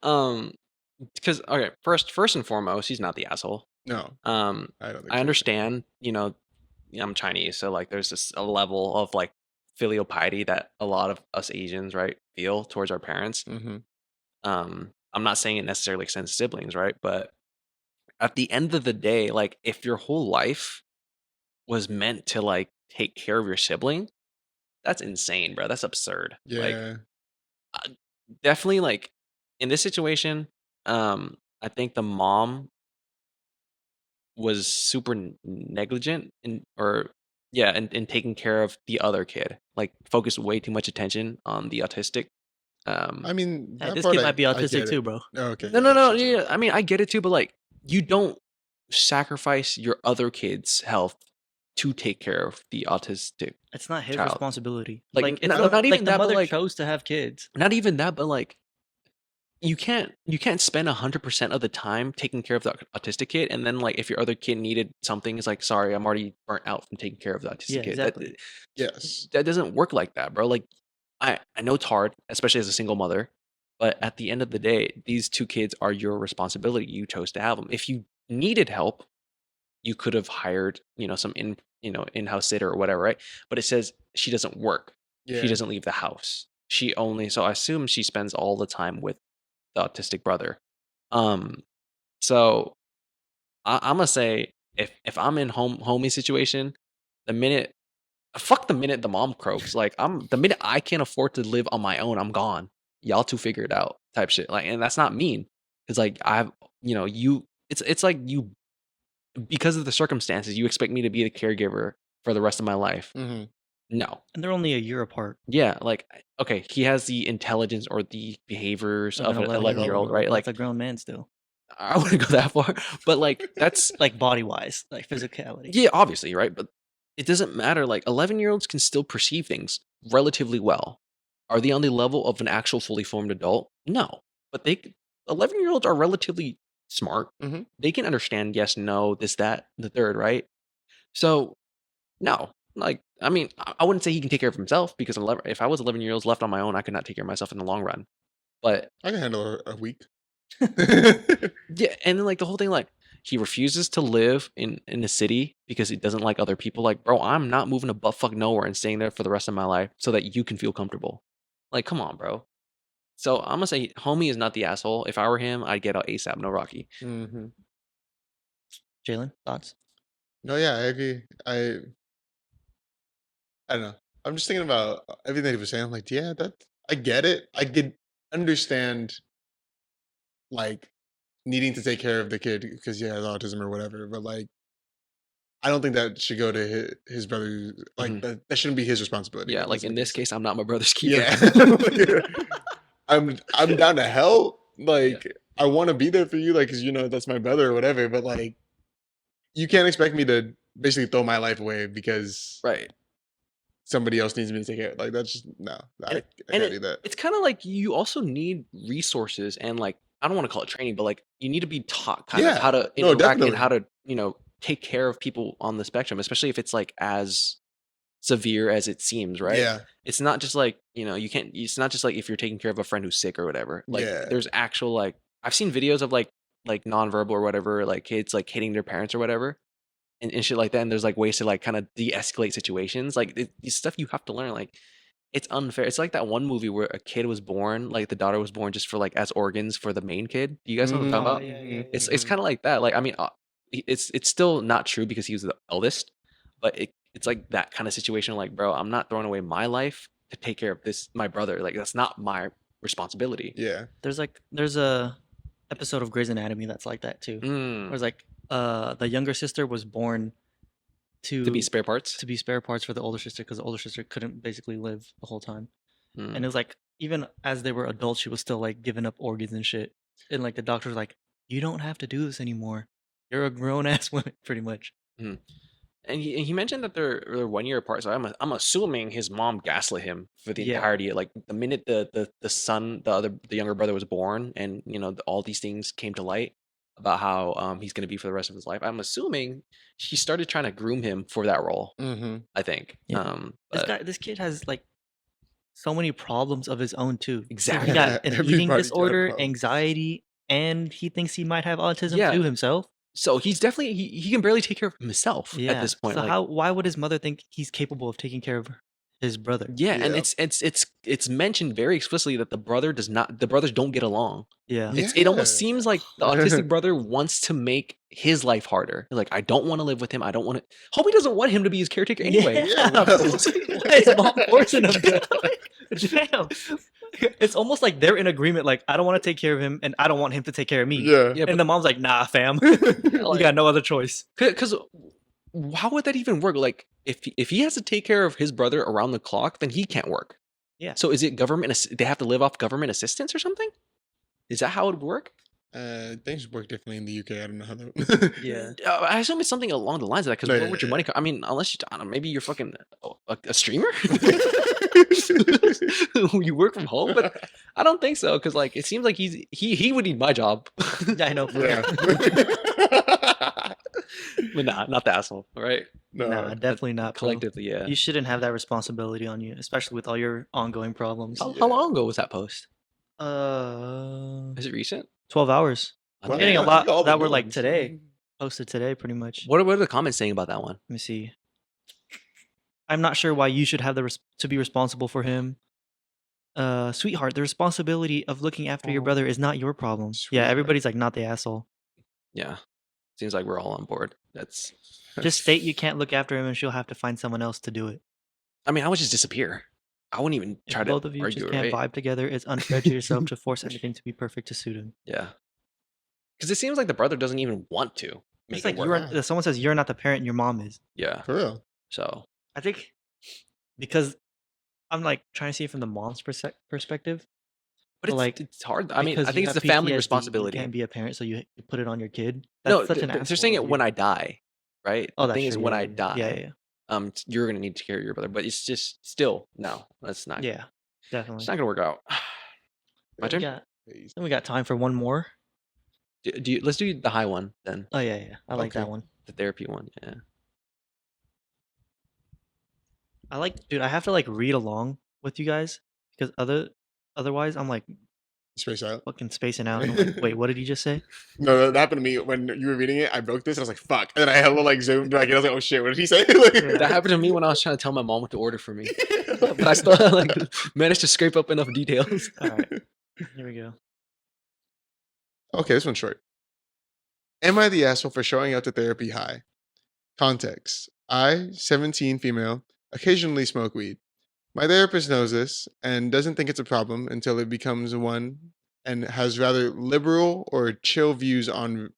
Um, because okay, first and foremost, he's not the asshole. No, Um, I don't think I so. understand, I'm Chinese, so like there's this a level of like filial piety that a lot of us Asians, right, feel towards our parents. Mm-hmm. I'm not saying it necessarily extends to siblings, right? But at the end of the day, like if your whole life was meant to like take care of your sibling, that's insane, bro. That's absurd. Like Yeah. uh, definitely like in this situation, I think the mom was super negligent in taking care of the other kid. Like focused way too much attention on the autistic. Um I mean, Hey, that this part kid might be I autistic get it. too, bro. Okay, no, yeah, no, that's no, true too. yeah. I mean, I get it too, but like you don't sacrifice your other kid's health to take care of the autistic It's not his child. responsibility. Like Like it's I no, don't. not like even the that, but mother like chose to have kids. not even that, but like you can't spend 100% of the time taking care of the autistic kid, and then like if your other kid needed something, it's like sorry, I'm already burnt out from taking care of the Yeah, autistic kid. That exactly. Yes. that doesn't work like that, bro. Like I know it's hard, especially as a single mother, but at the end of the day, these two kids are your responsibility. You chose to have them. If you needed help, you could have hired, some in-house sitter or whatever, right? But it says she doesn't work. She Yeah. doesn't leave the house. So I assume she spends all the time with the autistic brother. Um, so I'm gonna say if I'm in homie situation, the minute fuck the minute the mom croaks, like the minute I can't afford to live on my own, I'm gone. Y'all two figure it out, type shit. Like, and that's not mean. It's like it's like you because of the circumstances, you expect me to be the caregiver for the rest of my life. Mm-hmm. No. And they're only a year apart. Yeah, like okay, he has the intelligence or the behaviors Of an of an 11-year 11-year-old, old. right? That's Like a grown man still. I wouldn't go that far, but like that's Like body wise, like physicality. yeah, obviously, right? But it doesn't matter. Like 11-year-olds can still perceive things relatively well. Are they on the level of an actual fully formed adult? No, but 11-year-olds are relatively smart. Mm-hmm. They can understand yes, no, this, that, the third, right? So no, like I mean, I wouldn't say he can take care of himself because if I was 11 years old left on my own, I could not take care of myself in the long run. But I can handle a week. yeah, and then like the whole thing, like he refuses to live in the city because he doesn't like other people. Like, bro, I'm not moving to buttfuck nowhere and staying there for the rest of my life so that you can feel comfortable. Like, come on, bro. So I'm gonna say, homie is not the asshole. If I were him, I'd get out ASAP, no Rocky. Mm-hmm. Jalen, thoughts? No, yeah, I agree. I don't know. I'm just thinking about everything he was saying. I'm like, yeah, I get it. I could understand like needing to take care of the kid because he has autism or whatever. But like, I don't think that should go to his brother. Like Mhm. that shouldn't be his responsibility. Yeah, If like that's in the this case. case, I'm not my brother's keeper. Yeah. I'm down to help. Yeah. Like I want to be there for you, like because that's my brother or whatever. But like you can't expect me to basically throw my life away because Right. somebody else needs me to take care. Like that's just no. And I and can't do that. it's kind of like you also need resources and like I don't want to call it training, but like you need to be taught kind of how Yeah. to No, interact and definitely. how to, take care of people on the spectrum, especially if it's like as severe as it seems, right? Yeah. It's not just like, you can't it's not just like if you're taking care of a friend who's sick or whatever. Like Yeah. there's actual like I've seen videos of like nonverbal or whatever, like kids like hitting their parents or whatever. And shit like that. And there's like ways to like kind of de-escalate situations. Like these stuff you have to learn. Like it's unfair. It's like that one movie where a kid was born, like the daughter was born just for like as organs for the main kid. Do you guys know what I'm talking Oh about? yeah, yeah, It's yeah. it's kind of like that. Like I mean, it's still not true because he was the eldest, but it's like that kind of situation. Like, bro, I'm not throwing away my life to take care of this my brother. Like that's not my responsibility. Yeah. There's a episode of Grey's Anatomy that's like that too. Where Mm, it's like the younger sister was born to be spare parts. to be spare parts for the older sister because the older sister couldn't basically live the whole time. Mm. And it was like even as they were adults, she was still like giving up organs and shit. And like the doctor was like, "You don't have to do this anymore. You're a grown ass woman, pretty much." And he mentioned that they're 1 year apart, so I'm assuming his mom gaslit him for the Yeah. entirety. Like the minute the son, the younger brother was born, and all these things came to light about how he's gonna be for the rest of his life. I'm assuming she started trying to groom him for that role. Mm-hmm. I think. Yeah. This kid has like so many problems of his own too. Exactly. He got an eating Everybody's got a disorder, problem. anxiety, and he thinks he might have autism Yeah. too himself. So he's definitely he can barely take care of himself Yeah. at this point. So like, why would his mother think he's capable of taking care of his brother? yeah, and Yep. it's mentioned very explicitly that the brothers don't get along. Yeah. It almost Yeah. seems like the autistic brother wants to make his life harder. Like, I don't want to live with him. I don't want to. Hope he doesn't want him to be his caretaker anyway. Yeah. well. Why is mom forcing him to? Damn. It's almost like they're in agreement. Like, I don't want to take care of him, and I don't want him to take care of me. Yeah. Yeah, And the mom's like, "Nah, fam, you like- got no other choice." because how would that even work? Like, if he has to take care of his brother around the clock, then he can't work. Yeah. So is it government? They have to live off government assistance or something? Is that how it would work? Things work differently in the UK. I don't know how that. Yeah. I assume it's something along the lines of that. Because No, where yeah, would your yeah. money come? I mean, unless you, I don't know, maybe you're fucking a streamer. You work from home, but I don't think so. Because like, it seems like he would need my job. I know. Yeah. But nah, not the asshole. Right? No. Nah, definitely not. Bro. Collectively, yeah. You shouldn't have that responsibility on you, especially with all your ongoing problems. How long ago was that post? Is it recent? 12 hours. I'm Well, getting a yeah, lot all the that were new like ones. today. Posted today, pretty much. What are the comments saying about that one? Let me see. I'm not sure why you should have to be responsible for him. Sweetheart, the responsibility of looking after your Oh. brother is not your problem. Yeah, Sweetheart. everybody's like, not the asshole. Yeah, seems like we're all on board. That's. Just state you can't look after him and she'll have to find someone else to do it. I mean, I would just disappear. I wouldn't even If try to both of you argue just it, can't right? vibe together, it's unfair to yourself to force everything to be perfect to suit him. Yeah, because it seems like the brother doesn't even want to make It's like it work. someone says you're not the parent, your mom is. Yeah, For real. so I think because I'm like trying to see it from the mom's perspective. but it's like, it's hard. I mean, because I you think it's have the family PTSD, responsibility. You can't be a parent, so you put it on your kid. No, That's such an they're asshole saying it of when you. I die, right? Oh, The that's thing is, true, when yeah, I yeah, die, yeah, yeah, you're gonna need to care of your brother. But it's just still no, that's not. yeah, definitely. It's not gonna work out. My turn. Yeah. Then we got time for one more. Let's do the high one then, Oh yeah, yeah. I like that Okay. one. the therapy one. Yeah. Dude, I have to like read along with you guys because otherwise I'm like Space out. fucking spacing out. And I'm like, wait, what did he just say? No, that happened to me when you were reading it. I broke this and I was like, "Fuck!" And then I hella like zoomed back. And I was like, "Oh shit, what did he say?" Like, That happened to me when I was trying to tell my mom what to order for me, but I still like managed to scrape up enough details. All right, here we go. Okay, this one's short. Am I the asshole for showing up to therapy high? Context. I, 17 female, occasionally smoke weed. My therapist knows this and doesn't think it's a problem until it becomes one and has rather liberal or chill views on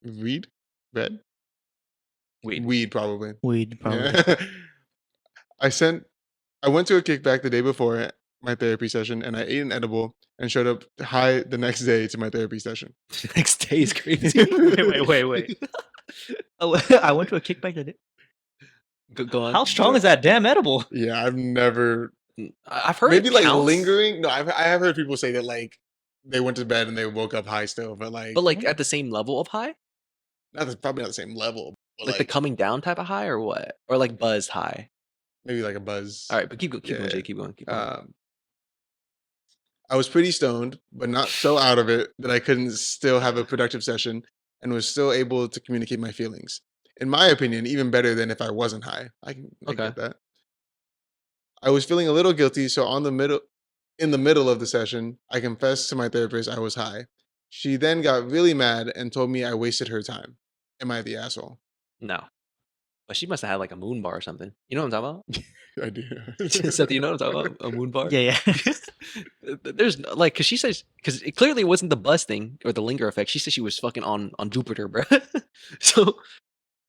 weed, red, weed probably. Weed, probably. Yeah. I sent. I went to a kickback the day before my therapy session, and I ate an edible and showed up high the next day to my therapy session. Next day is crazy. Wait. Oh, I went to a kickback today. Go on. How strong is that damn edible? Yeah, I've never. I've heard Maybe it like counts, lingering. No, I have heard people say that like they went to bed and they woke up high still, but but at the same level of high, probably not the same level. But like the coming down type of high, or what, or like buzzed high. maybe like a buzz. All right, but keep going, Yeah. Jay. Keep going. I was pretty stoned, but not so out of it that I couldn't still have a productive session and was still able to communicate my feelings. In my opinion, even better than if I wasn't high. I Okay. get that. I was feeling a little guilty, so in the middle of the session, I confessed to my therapist I was high. She then got really mad and told me I wasted her time. Am I the asshole? No, but she must have had like a moon bar or something. You know what I'm talking about? I do. Seth, you know what I'm talking about? A moon bar? Yeah. There's like, because she says, because it clearly wasn't the buzz thing or the linger effect. She said she was fucking on Jupiter, bro. So,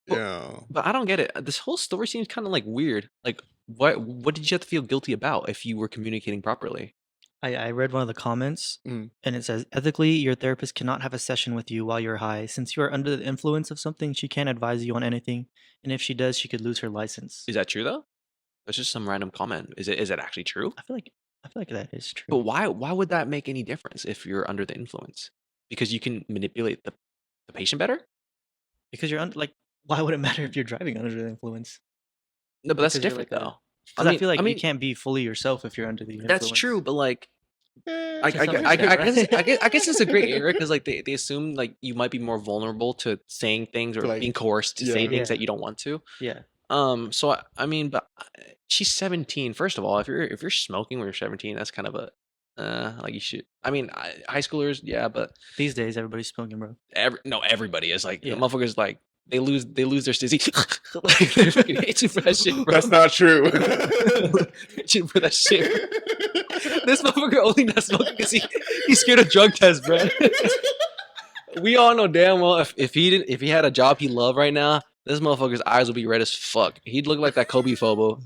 Yeah. but I don't get it. This whole story seems kind of like weird. Like, what did you have to feel guilty about if you were communicating properly? I read one of the comments, Mm. and it says, ethically, your therapist cannot have a session with you while you're high. Since you are under the influence of something, she can't advise you on anything. And if she does, she could lose her license. Is that true though? That's just some random comment. Is it actually true? I feel like that is true. But why would that make any difference if you're under the influence? Because you can manipulate the patient better? Because you're why would it matter if you're driving under the influence? No, but that's Because you're different like a- though. Because I feel like you can't be fully yourself if you're under the influence. That's true, but like I To some guess extent, I guess it's a great area because like they assume like you might be more vulnerable to saying things or Like, being coerced to say yeah. things Yeah. that you don't want to. Yeah. So I mean, but she's 17. First of all, if you're smoking when you're 17, that's kind of a like you should. I mean, high schoolers, yeah, but These days, everybody's smoking, bro. everybody is like Yeah. the motherfuckers like they lose their stizzy. Like they fucking hate you for that shit, bro. That's not true. Hate you for that shit. This motherfucker only not smoking because he's scared of drug tests, bro. We all know damn well if he had a job he loved right now, this motherfucker's eyes would be red as fuck. He'd look like that Kobe photo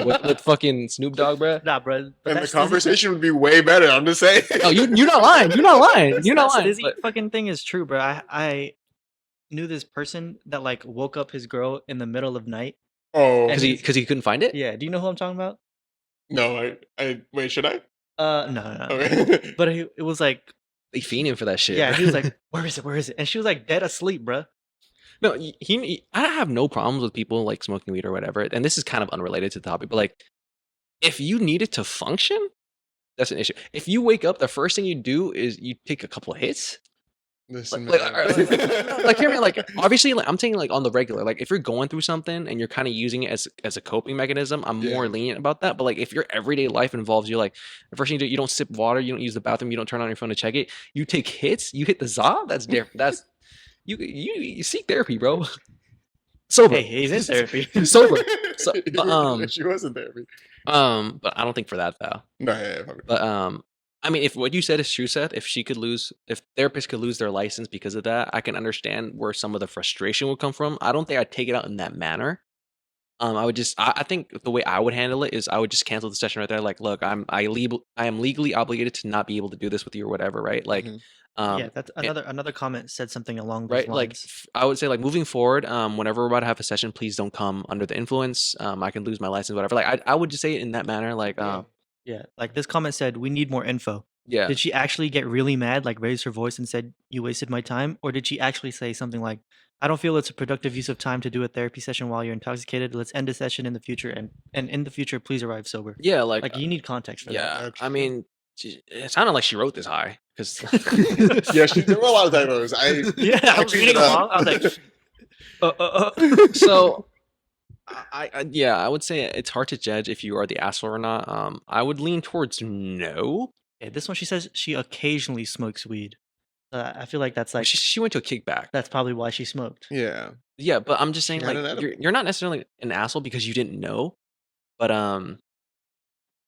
with fucking Snoop Dogg, bro. Nah, bro. But And the that's conversation would be way better. I'm just saying. Oh, you're not lying. You're not lying. You're not lying. This fucking thing is true, bro. I knew this person that like woke up his girl in the middle of night. Oh, Because he couldn't find it. Yeah. Do you know who I'm talking about? no. I wait. Should I? No. Okay. But it was like, They fiending for that shit. yeah, bro. he was like, where is it? And she was like dead asleep, bro. No, I have no problems with people like smoking weed or whatever. And this is kind of unrelated to the topic, but like, if you need it to function, that's an issue. If you wake up, the first thing you do is you take a couple of hits. Listen, Like, man. like hear me, like obviously, like I'm saying, like on the regular, like if you're going through something and you're kind of using it as a coping mechanism, I'm Yeah. more lenient about that. But like if your everyday life involves you, like the first thing you do, you don't sip water, you don't use the bathroom, you don't turn on your phone to check it, you take hits, you hit the za, that's different. That's you seek therapy, bro. Sober. Hey, he's in therapy. Sober. So, but, she was in therapy. but I don't think for that though. No, yeah. But I mean, if what you said is true, Seth, if therapists could lose their license because of that, I can understand where some of the frustration would come from. I don't think I'd take it out in that manner. I think the way I would handle it is I would just cancel the session right there. Like, look, I am legally obligated to not be able to do this with you or whatever, right? Like, Mhm. Yeah, that's another comment said something along those right, like lines. I would say like moving forward, whenever we're about to have a session, please don't come under the influence. I can lose my license, whatever. Like, I would just say it in that manner. Like, Yeah, like this comment said, we need more info. yeah. Did she actually get really mad, like raise her voice and said, you wasted my time? Or did she actually say something like, I don't feel it's a productive use of time to do a therapy session while you're intoxicated. Let's end the session in the future. And in the future, please arrive sober. Yeah, Like you need context for that. yeah. I mean, it sounded like she wrote this high because Yeah, there were a lot of typos. Yeah, I was reading along. I was like, so I would say it's hard to judge if you are the asshole or not. I would lean towards no. Yeah, this one, she says she occasionally smokes weed. I feel like that's like, She went to a kickback. that's probably why she smoked. Yeah. Yeah, but I'm just saying, She had like, an edible. you're not necessarily an asshole because you didn't know, but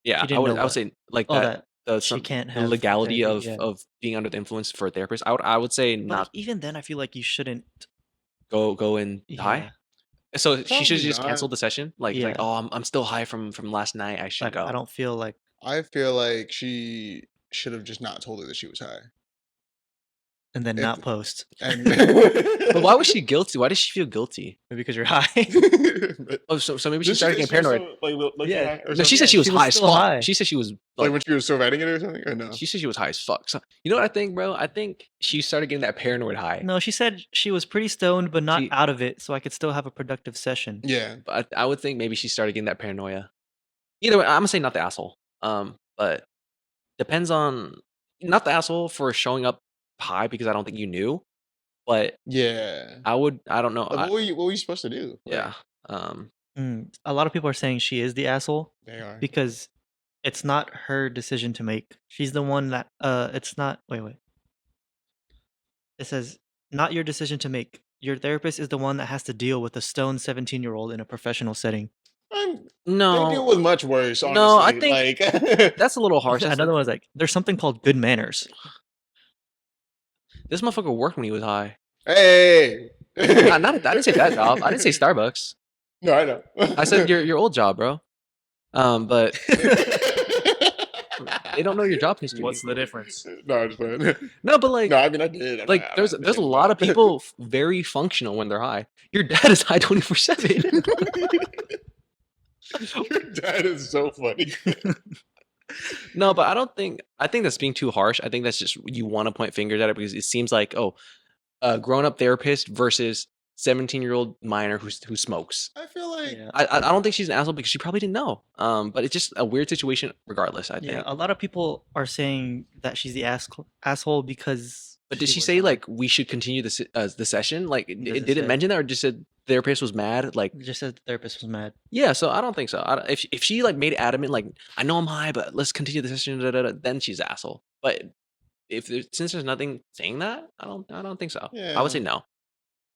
yeah, She didn't know I would what? say like Oh, that. that She can't the have legality therapy, yeah. of being under the influence for a therapist. I would say But not even then, I feel like you shouldn't. go in high. Yeah, So she should Probably just not. cancel the session. Like, yeah. oh, I'm still high from last night. I should I go. don't feel like. I feel like she should have just not told her that she was high. And then If not post. and But why was she guilty? Why does she feel guilty? Maybe because you're high. Oh, so maybe she Did started getting she was paranoid. so, like Yeah. high or No, she something? said she was she was high as still fuck. high. She said she was like when she was still writing it or something, or no? She said she was high as fuck. So you know what I think, bro? I think she started getting that paranoid high. No, she said she was pretty stoned, but not She- out of it, so I could still have a productive session. Yeah. But I would think maybe she started getting that paranoia. Either way, I'm gonna say not the asshole. But depends on not the asshole for showing up high because I don't think you knew. But Yeah. I don't know. Like, what were you supposed to do? Like, Yeah. A lot of people are saying she is the asshole they are. because it's not her decision to make. She's the one that it's not wait. It says not your decision to make. Your therapist is the one that has to deal with a stoned 17-year-old in a professional setting. They deal No, with much worse. Honestly. No, I think- like that's a little harsh. Another one was like, there's something called good manners. This motherfucker worked when he was high. hey. I didn't say that job. I didn't say Starbucks. No, I know. I said your old job, bro. But they don't know your job history. What's the difference? No, I'm just playing. No, but like, No, I mean I did. like there's a lot of people very functional when they're high. Your dad is high 24/7. Your dad is so funny. No, but I think that's being too harsh. I think that's just you want to point fingers at it because it seems like a grown-up therapist versus 17-year-old minor who smokes. I feel like Yeah. I don't think she's an asshole because she probably didn't know. But it's just a weird situation regardless, I think. Yeah, a lot of people are saying that she's the asshole because. But did she was say high. like we should continue the session? Like Does it it didn't say? mention that, or just said therapist was mad? Like It just said the therapist was mad. yeah, so I don't think so. If she like made it adamant, like I know I'm high, but let's continue the session, then she's an asshole. But since there's nothing saying that, I don't think so. I would say Yeah. no.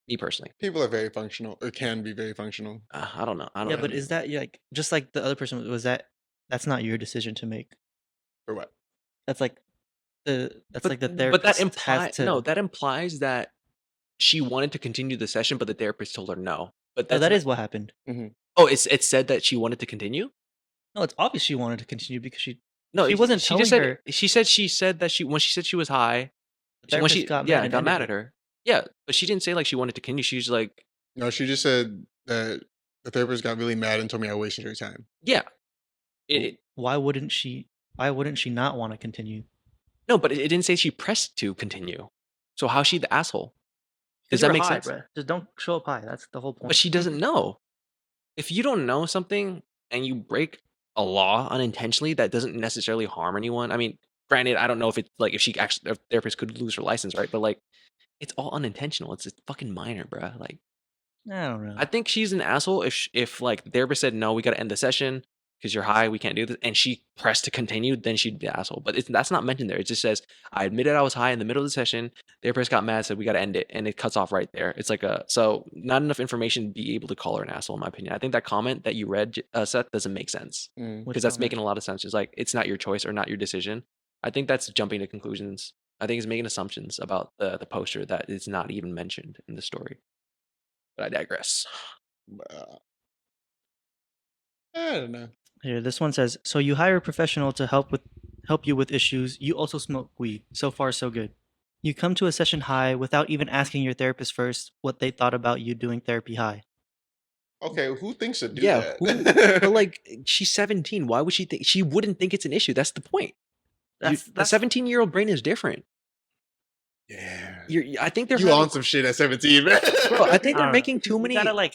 Me personally, people are very functional, or can be very functional. I don't know. I don't Yeah, know. but is that like just like the other person was that? That's not your decision to make. Or what? That's like the but therapist that has implies to. no. That implies that she wanted to continue the session, but the therapist told her no. But Oh, that's that not- is what happened. Oh, it said that she wanted to continue. No, it's obvious she wanted to continue because she. No, She wasn't She just telling said her- she said that when she said she was high, The when therapist she got yeah mad and got ended mad it. at her. Yeah, but she didn't say like she wanted to continue. She's like No, she just said that the therapist got really mad and told me I wasted her time. yeah. It, Why wouldn't she? Why wouldn't she not want to continue? no, but it didn't say she pressed to continue. So how's she the asshole? Does Because that you're make high, sense? bruh. Just don't show up high. That's the whole point. But she doesn't know. If you don't know something and you break a law unintentionally, that doesn't necessarily harm anyone. I mean, granted, I don't know if it's like if she actually a therapist could lose her license, right? But like, it's all unintentional. It's a fucking minor, bruh. Like, I don't know. I think she's an asshole if like the therapist said no, we got to end the session because you're high, we can't do this, and she pressed to continue, then she'd be an asshole. But that's not mentioned there. It just says I admitted I was high in the middle of the session. The therapist got mad, said we got to end it, and it cuts off right there. It's like so not enough information to be able to call her an asshole, in my opinion. I think that comment that you read, Seth, doesn't make sense Mm. Which because that's comment? making a lot of sense. It's like it's not your choice or not your decision. I think that's jumping to conclusions. I think it's making assumptions about the poster that is not even mentioned in the story. But I digress. Uh, I don't know. Here, this one says, so you hire a professional to help you with issues. You also smoke weed. So far, so good. You come to a session high without even asking your therapist first what they thought about you doing therapy high. Okay, who thinks to do Yeah, that? but like she's 17. Why would she think she wouldn't think it's an issue? That's the point. The 17-year-old brain is different. yeah. I think they're You on some shit at 17, man. bro, I think I they're don't making know. too You many. gotta like.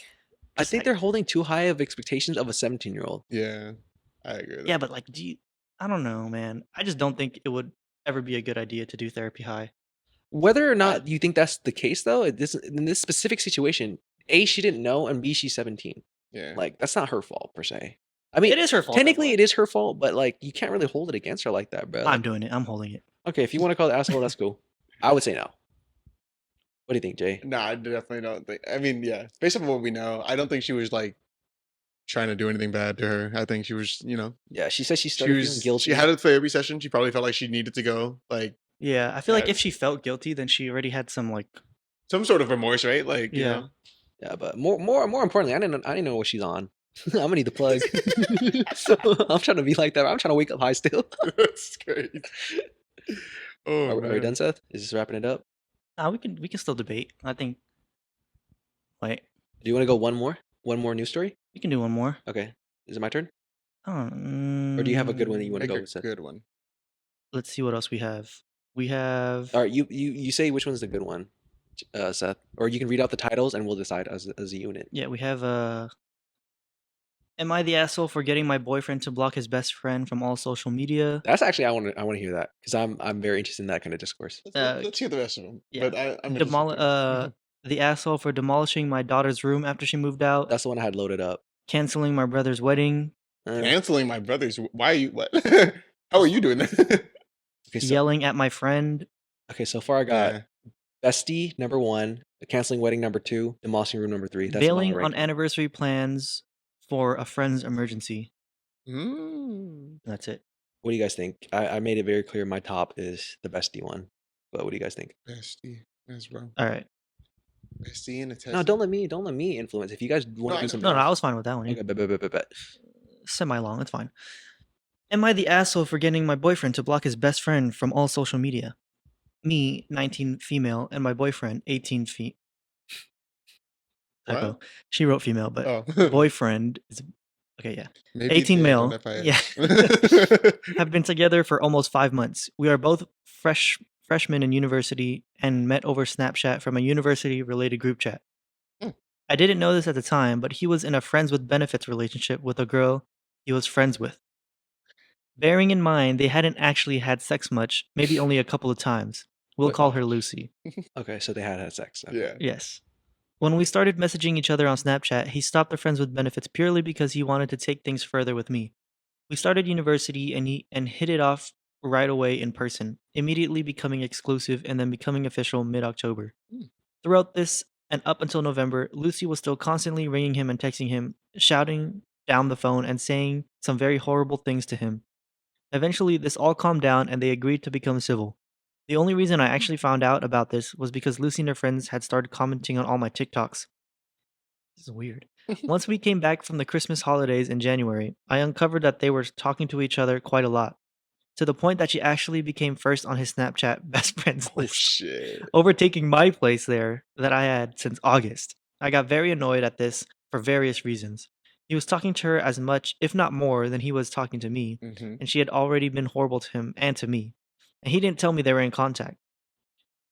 I just think like- they're holding too high of expectations of a 17-year-old. Yeah, I agree with that. Yeah, but like, I don't know, man. I just don't think it would ever be a good idea to do therapy high. Whether or not you think that's the case, though, in this specific situation, A, she didn't know, and B, she's 17. Yeah. Like that's not her fault per se. I mean, It is her fault. technically it is her fault, but like you can't really hold it against her like that, bro. I'm doing it. I'm holding it. Okay, if you want to call it asshole, that's cool. I would say no. What do you think, Jay? No, I definitely don't think. I mean, yeah, based on what we know, I don't think she was like trying to do anything bad to her. I think she was, Yeah, she said she she started feeling was guilty. she had a therapy session. She probably felt like she needed to go, like Yeah, I feel like had if she felt guilty, then she already had some like some sort of remorse, right? Like, yeah. Yeah, but more importantly, I didn't know what she's on. I'm gonna need the plug. I'm trying to be like that. I'm trying to wake up high still. That's great. Oh Are we done, man. Seth? Is this wrapping it up? We can still debate. I think. Wait, Do you want to go one more? One more news story? we can do one more. Okay. Is it my turn? Oh, Or do you have a good one that you want to Make go a with, Seth? good one. let's see what else we have. We have. All right, you say which one's the good one, Seth, or you can read out the titles and we'll decide as a unit. Yeah, we have. Am I the asshole for getting my boyfriend to block his best friend from all social media? That's actually I want to hear that because I'm very interested in that kind of discourse. Let's hear the rest of them. Yeah. But I'm interested too. The asshole for demolishing my daughter's room after she moved out. That's the one I had loaded up. Canceling my brother's wedding. Canceling my brother's. Why are you? What? How are you doing that? Okay, so, Yelling at my friend. okay, so far I got Yeah. bestie number 1, canceling wedding number 2, demolishing room number 3. That's Bailing my on ranking. anniversary plans for a friend's emergency. Mm. That's it. What do you guys think? I made it very clear my top is the bestie one, but what do you guys think? Bestie. That's bro. All right. Bestie in a test. No, don't let me influence. If you guys want to I do know. something No, I else. was fine with that one. Okay, bet. Semi-long. It's fine. Am I the asshole for getting my boyfriend to block his best friend from all social media? Me, 19 female, and my boyfriend, 18 feet. Typo. What? She wrote female, but Oh. boyfriend is okay. Yeah, Maybe 18 they male. don't Yeah, FIS. have been together for almost 5 months. We are both freshmen in university and met over Snapchat from a university-related group chat. Hmm. I didn't know this at the time, but he was in a friends with benefits relationship with a girl he was friends with. Bearing in mind they hadn't actually had sex much, maybe only a couple of times. We'll Wait. call her Lucy. Okay, so they had sex. Okay. Yeah. Yes. When we started messaging each other on Snapchat, he stopped the friends with benefits purely because he wanted to take things further with me. We started university and hit it off right away in person, immediately becoming exclusive and then becoming official mid-October. Hmm. Throughout this and up until November, Lucy was still constantly ringing him and texting him, shouting down the phone and saying some very horrible things to him. Eventually, this all calmed down and they agreed to become civil. The only reason I actually found out about this was because Lucy and her friends had started commenting on all my TikToks. This is weird. Once we came back from the Christmas holidays in January, I uncovered that they were talking to each other quite a lot, to the point that she actually became first on his Snapchat best friends Oh list, shit. overtaking my place there that I had since August. I got very annoyed at this for various reasons. He was talking to her as much, if not more, than he was talking to me, Mm-hmm. and she had already been horrible to him and to me, and he didn't tell me they were in contact.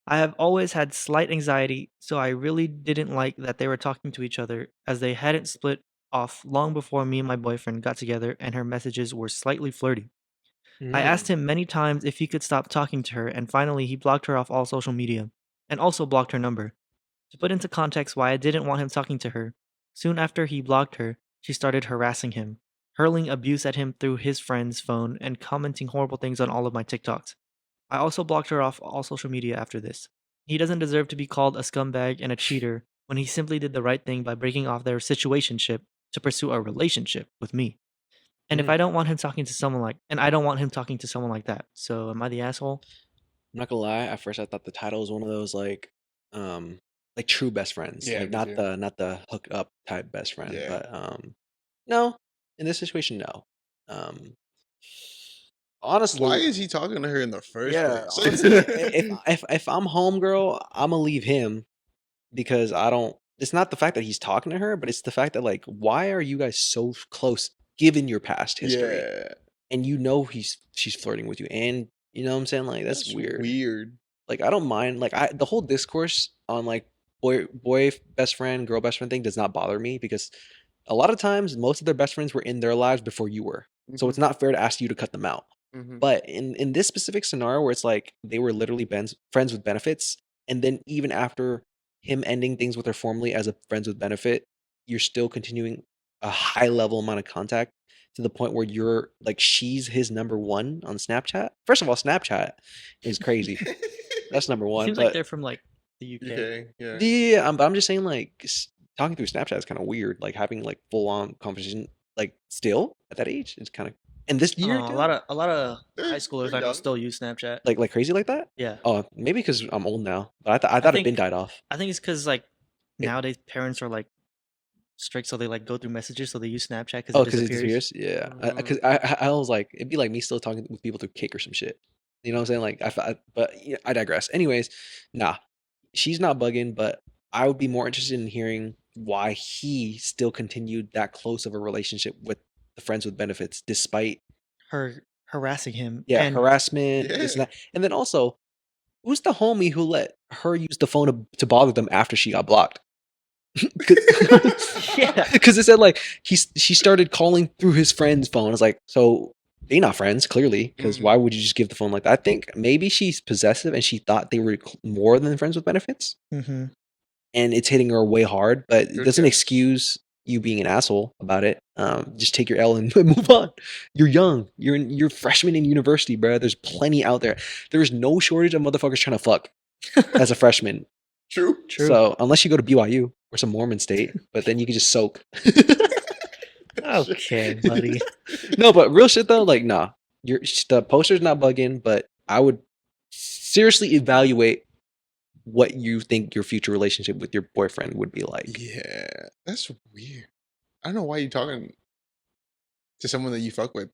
I have always had slight anxiety, so I really didn't like that they were talking to each other, as they hadn't split off long before me and my boyfriend got together, and her messages were slightly flirty. I asked him many times if he could stop talking to her, and finally he blocked her off all social media, and also blocked her number. To put into context why I didn't want him talking to her, soon after he blocked her, she started harassing him, hurling abuse at him through his friend's phone, and commenting horrible things on all of my TikToks. I also blocked her off all social media after this. He doesn't deserve to be called a scumbag and a cheater when he simply did the right thing by breaking off their situationship to pursue a relationship with me. And if I don't want him talking to someone like, and I don't want him talking to someone like that. So am I the asshole? I'm not gonna lie. At first, I thought the title was one of those like true best friends, Yeah, like me too. not the hook up type best friend. Yeah. But no, in this situation, no. Honestly, Why is he talking to her in the first yeah. place? Honestly, if I'm homegirl, I'm gonna leave him because I don't. It's not the fact that he's talking to her, but it's the fact that like, why are you guys so close given your past history? Yeah. And you know she's flirting with you, and you know what I'm saying, like that's weird. Weird. Like I don't mind, like the whole discourse on like boy best friend, girl best friend thing does not bother me because a lot of times most of their best friends were in their lives before you were, so it's not fair to ask you to cut them out. Mhm. But in this specific scenario where it's like they were literally friends with benefits, and then even after him ending things with her formally as a friends with benefit, you're still continuing a high level amount of contact to the point where you're like she's his number one on Snapchat. First of all, Snapchat is crazy. That's number one. Seems But like they're from like the UK. Okay. Yeah. yeah, I'm just saying like talking through Snapchat is kind of weird. Like having like full on conversation, like still at that age, it's kind of. And this year A too, lot of high schoolers They're I know young. still use Snapchat. like crazy like that. Yeah, Oh, maybe because I'm old now, but I I thought it been think died off. I think it's because like It, nowadays parents are like strict, so they like go through messages, so they use Snapchat because oh, it because it disappears. disappears. Yeah, Mm. because I was like, it'd be like me still talking with people through Kick or some shit. You know what I'm saying? Like but yeah, I digress. Anyways, nah, she's not bugging, but I would be more interested in hearing why he still continued that close of a relationship with the friends with benefits, despite Her harassing him yeah and harassment, Yeah. this and that, and then also who's the homie who let her use the phone to bother them after she got blocked? yeah, Because it said like she started calling through his friend's phone. I was like, so they not friends clearly. Because why would you just give the phone like that? I think maybe she's possessive and she thought they were more than friends with benefits, hmm and it's hitting her way hard. But it Good doesn't guess. excuse you being an asshole about it. Just take your L and move on. You're young. You're freshman in university, bro. There's plenty out there. There's no shortage of motherfuckers trying to fuck as a freshman. True. true. So unless you go to BYU or some Mormon state, but then you can just soak. Okay, buddy. No, but real shit though, like nah, the poster's not bugging, but I would seriously evaluate what you think your future relationship with your boyfriend would be like. Yeah, that's weird. I don't know why you're talking to someone that you fuck with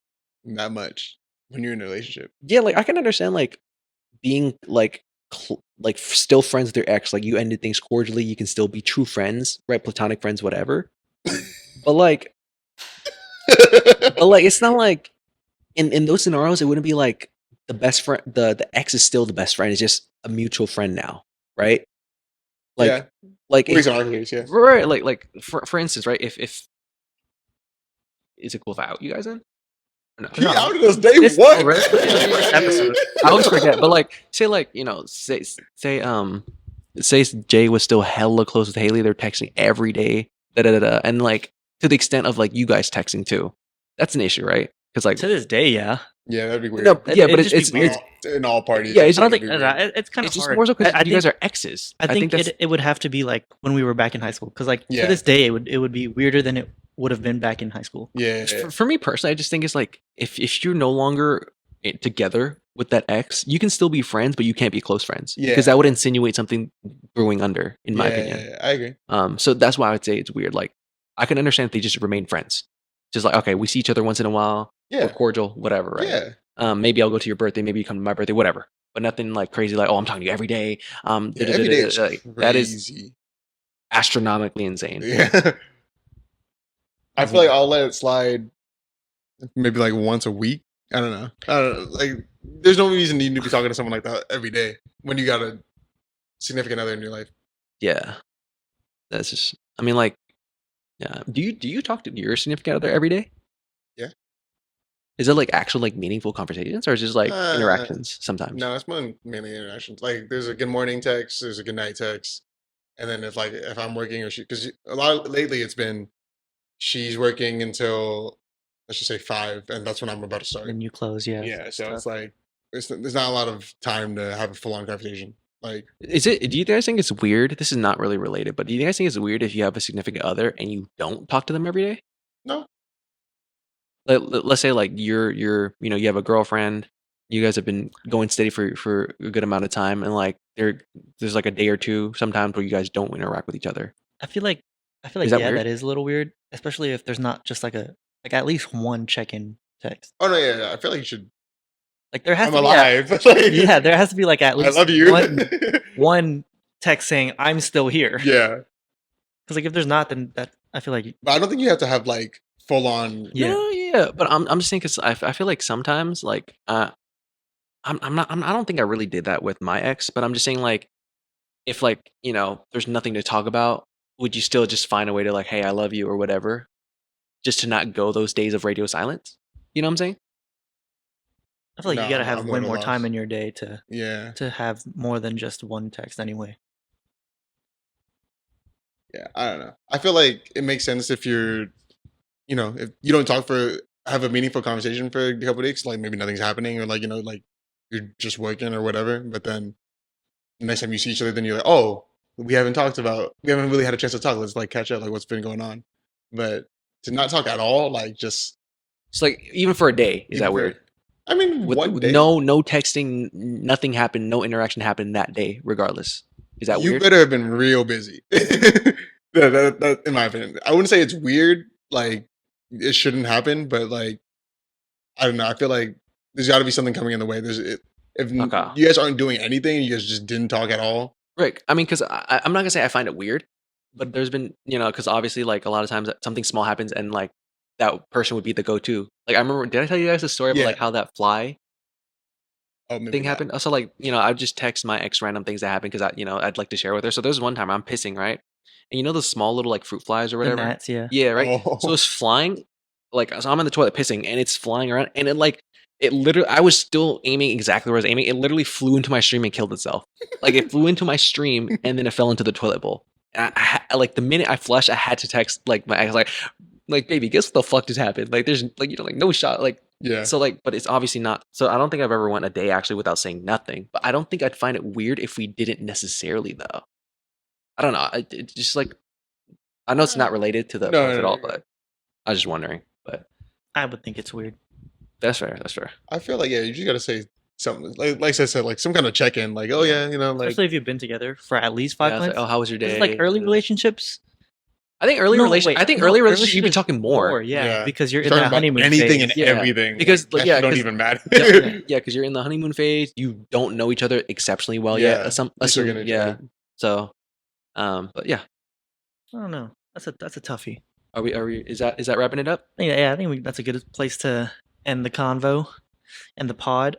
that much when you're in a relationship. Yeah, like I can understand like being like still friends with your ex, like you ended things cordially, you can still be true friends, right? Platonic friends, whatever. But like, it's not like in those scenarios, it wouldn't be like the best friend. The ex is still the best friend. It's just a mutual friend now, right? Like, Yeah. like Based on our case, yeah. right, like for instance, right? If is it cool if I out you guys then? Or no? He outed us day This- one. oh, really? First episode. I always forget, but like, say like say Jay was still hella close with Haley. They're texting every day, and like to the extent of like you guys texting too. That's an issue, right? Because like To this day, yeah. Yeah, that'd be weird. no, yeah, but it'd just be it's weird. in all parties. Yeah, it's I don't that'd think be weird. it's kind of it's just hard. more so because I you think guys are exes. I think that's it would have to be like when we were back in high school, because like Yeah. to this day it would be weirder than it would have been back in high school. Yeah. for me personally. I just think it's like if you're no longer together with that ex, you can still be friends, but you can't be close friends Yeah. because that would insinuate something brewing under, in my opinion. Yeah, I agree. So that's why I would say it's weird. Like I can understand if they just remain friends, just like okay, we see each other once in a while, Yeah. we're cordial, whatever, right? Yeah. Maybe I'll go to your birthday, maybe you come to my birthday, whatever. But nothing like crazy, like oh, I'm talking to you every day. Yeah, every day is like, crazy. that is astronomically insane. Yeah. I feel like I'll let it slide maybe like once a week. I don't know. Like, there's no reason you need to be talking to someone like that every day when you got a significant other in your life. Yeah, that's just. I mean, like, yeah. Do you talk to your significant other every day? Yeah. Is it like actual like meaningful conversations, or is it just like Uh, interactions sometimes? No, it's mainly interactions. Like, there's a good morning text, there's a good night text, and then if I'm working or because a lot lately it's been she's working until let's just say 5, and that's when I'm about to start. Then you close, yeah. Yeah, so stuff. it's like there's not a lot of time to have a full on conversation. Like, Is it? Do you guys think it's weird? This is not really related, but do you guys think it's weird if you have a significant other and you don't talk to them every day? no, Let's say like you have a girlfriend, you guys have been going steady for a good amount of time, and like there's like a day or two sometimes where you guys don't interact with each other. I feel like Is yeah, that weird? that is a little weird, especially if there's not just like at least one check-in text. oh no, yeah, I feel like you should. Like there has I'm to be alive. yeah, there has to be like at I least love you. one text saying I'm still here. Yeah, Because like if there's not, then that I feel like but I don't think you have to have like full on. yeah. No, yeah, but I'm just saying because I feel like sometimes like I don't think I really did that with my ex, but I'm just saying like if like there's nothing to talk about, would you still just find a way to like hey I love you or whatever, just to not go those days of radio silence? You know what I'm saying? I feel like No, you gotta have I'm way at a more time loss. in your day to Yeah, have more than just one text anyway. yeah. I don't know. I feel like it makes sense if you're, if you don't talk have a meaningful conversation for a couple of weeks, like maybe nothing's happening, or like like you're just working or whatever. But then the next time you see each other, then you're like, oh, we haven't really had a chance to talk. Let's like catch up, like what's been going on. But to not talk at all, like just It's like even for a day, is even that for- weird? I mean, one With day. no texting, nothing happened, no interaction happened that day, regardless. Is that You weird? better have been real busy. That, in my opinion, I wouldn't say it's weird. Like it shouldn't happen, but like I don't know. I feel like there's got to be something coming in the way. If Okay. you guys aren't doing anything, you guys just didn't talk at all. Right. I mean, because I'm not gonna say I find it weird, but there's been, because obviously, like a lot of times something small happens and like that person would be the go-to. Like I remember, did I tell you guys the story about Yeah. like how that fly Oh, maybe thing not. happened? Also, like I'd just text my ex random things that happened because I'd like to share with her. So there's one time I'm pissing, right, and those small little like fruit flies or The whatever. gnats, yeah. Yeah, right. Oh. So it's flying, like so I'm in the toilet pissing and it's flying around and it literally I was still aiming exactly where I was aiming. It literally flew into my stream and killed itself. Like it flew into my stream and then it fell into the toilet bowl. And like the minute I flushed, I had to text like my ex like baby, guess what the fuck just happened? Like there's like like no shot. Like Yeah. so like but it's obviously not. So I don't think I've ever went a day actually without saying nothing. But I don't think I'd find it weird if we didn't necessarily though. I don't know. It's just like I know it's not related to the No, post no, at all, no. but I was just wondering. But I would think it's weird. that's fair. That's fair. I feel like you just gotta say something. Like I said, like some kind of check in. Like oh yeah, like Especially if you've been together for at least 5 Yeah, it's months. like, oh, how was your day? It's like early relationships. I think early No, relation. wait, I think no, early relationships you'd be relationships talking more. yeah, Yeah. because you're in talking that about honeymoon anything phase. and Yeah. everything. Because, that yeah, shit don't 'cause- even matter. Yeah, because you're in the honeymoon phase. You don't know each other exceptionally well Yeah, yet. you're still gonna Yeah. try. So, but yeah, I don't know. That's a toughie. are we? Is that wrapping it up? Yeah, I think that's a good place to end the convo and the pod.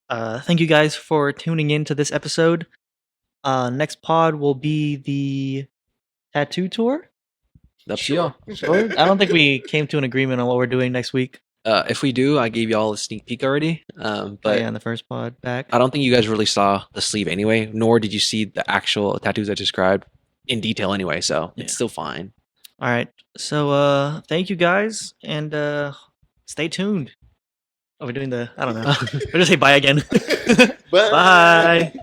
Thank you guys for tuning in to this episode. Next pod will be the tattoo tour. Up to y'all. I don't think we came to an agreement on what we're doing next week. If we do, I gave y'all a sneak peek already. But yeah, in the first pod back. I don't think you guys really saw the sleeve anyway, nor did you see the actual tattoos I described in detail anyway. So Yeah. it's still fine. All right. So thank you guys and stay tuned. Oh, we're doing the I don't know. We're gonna say bye again. Bye. Bye.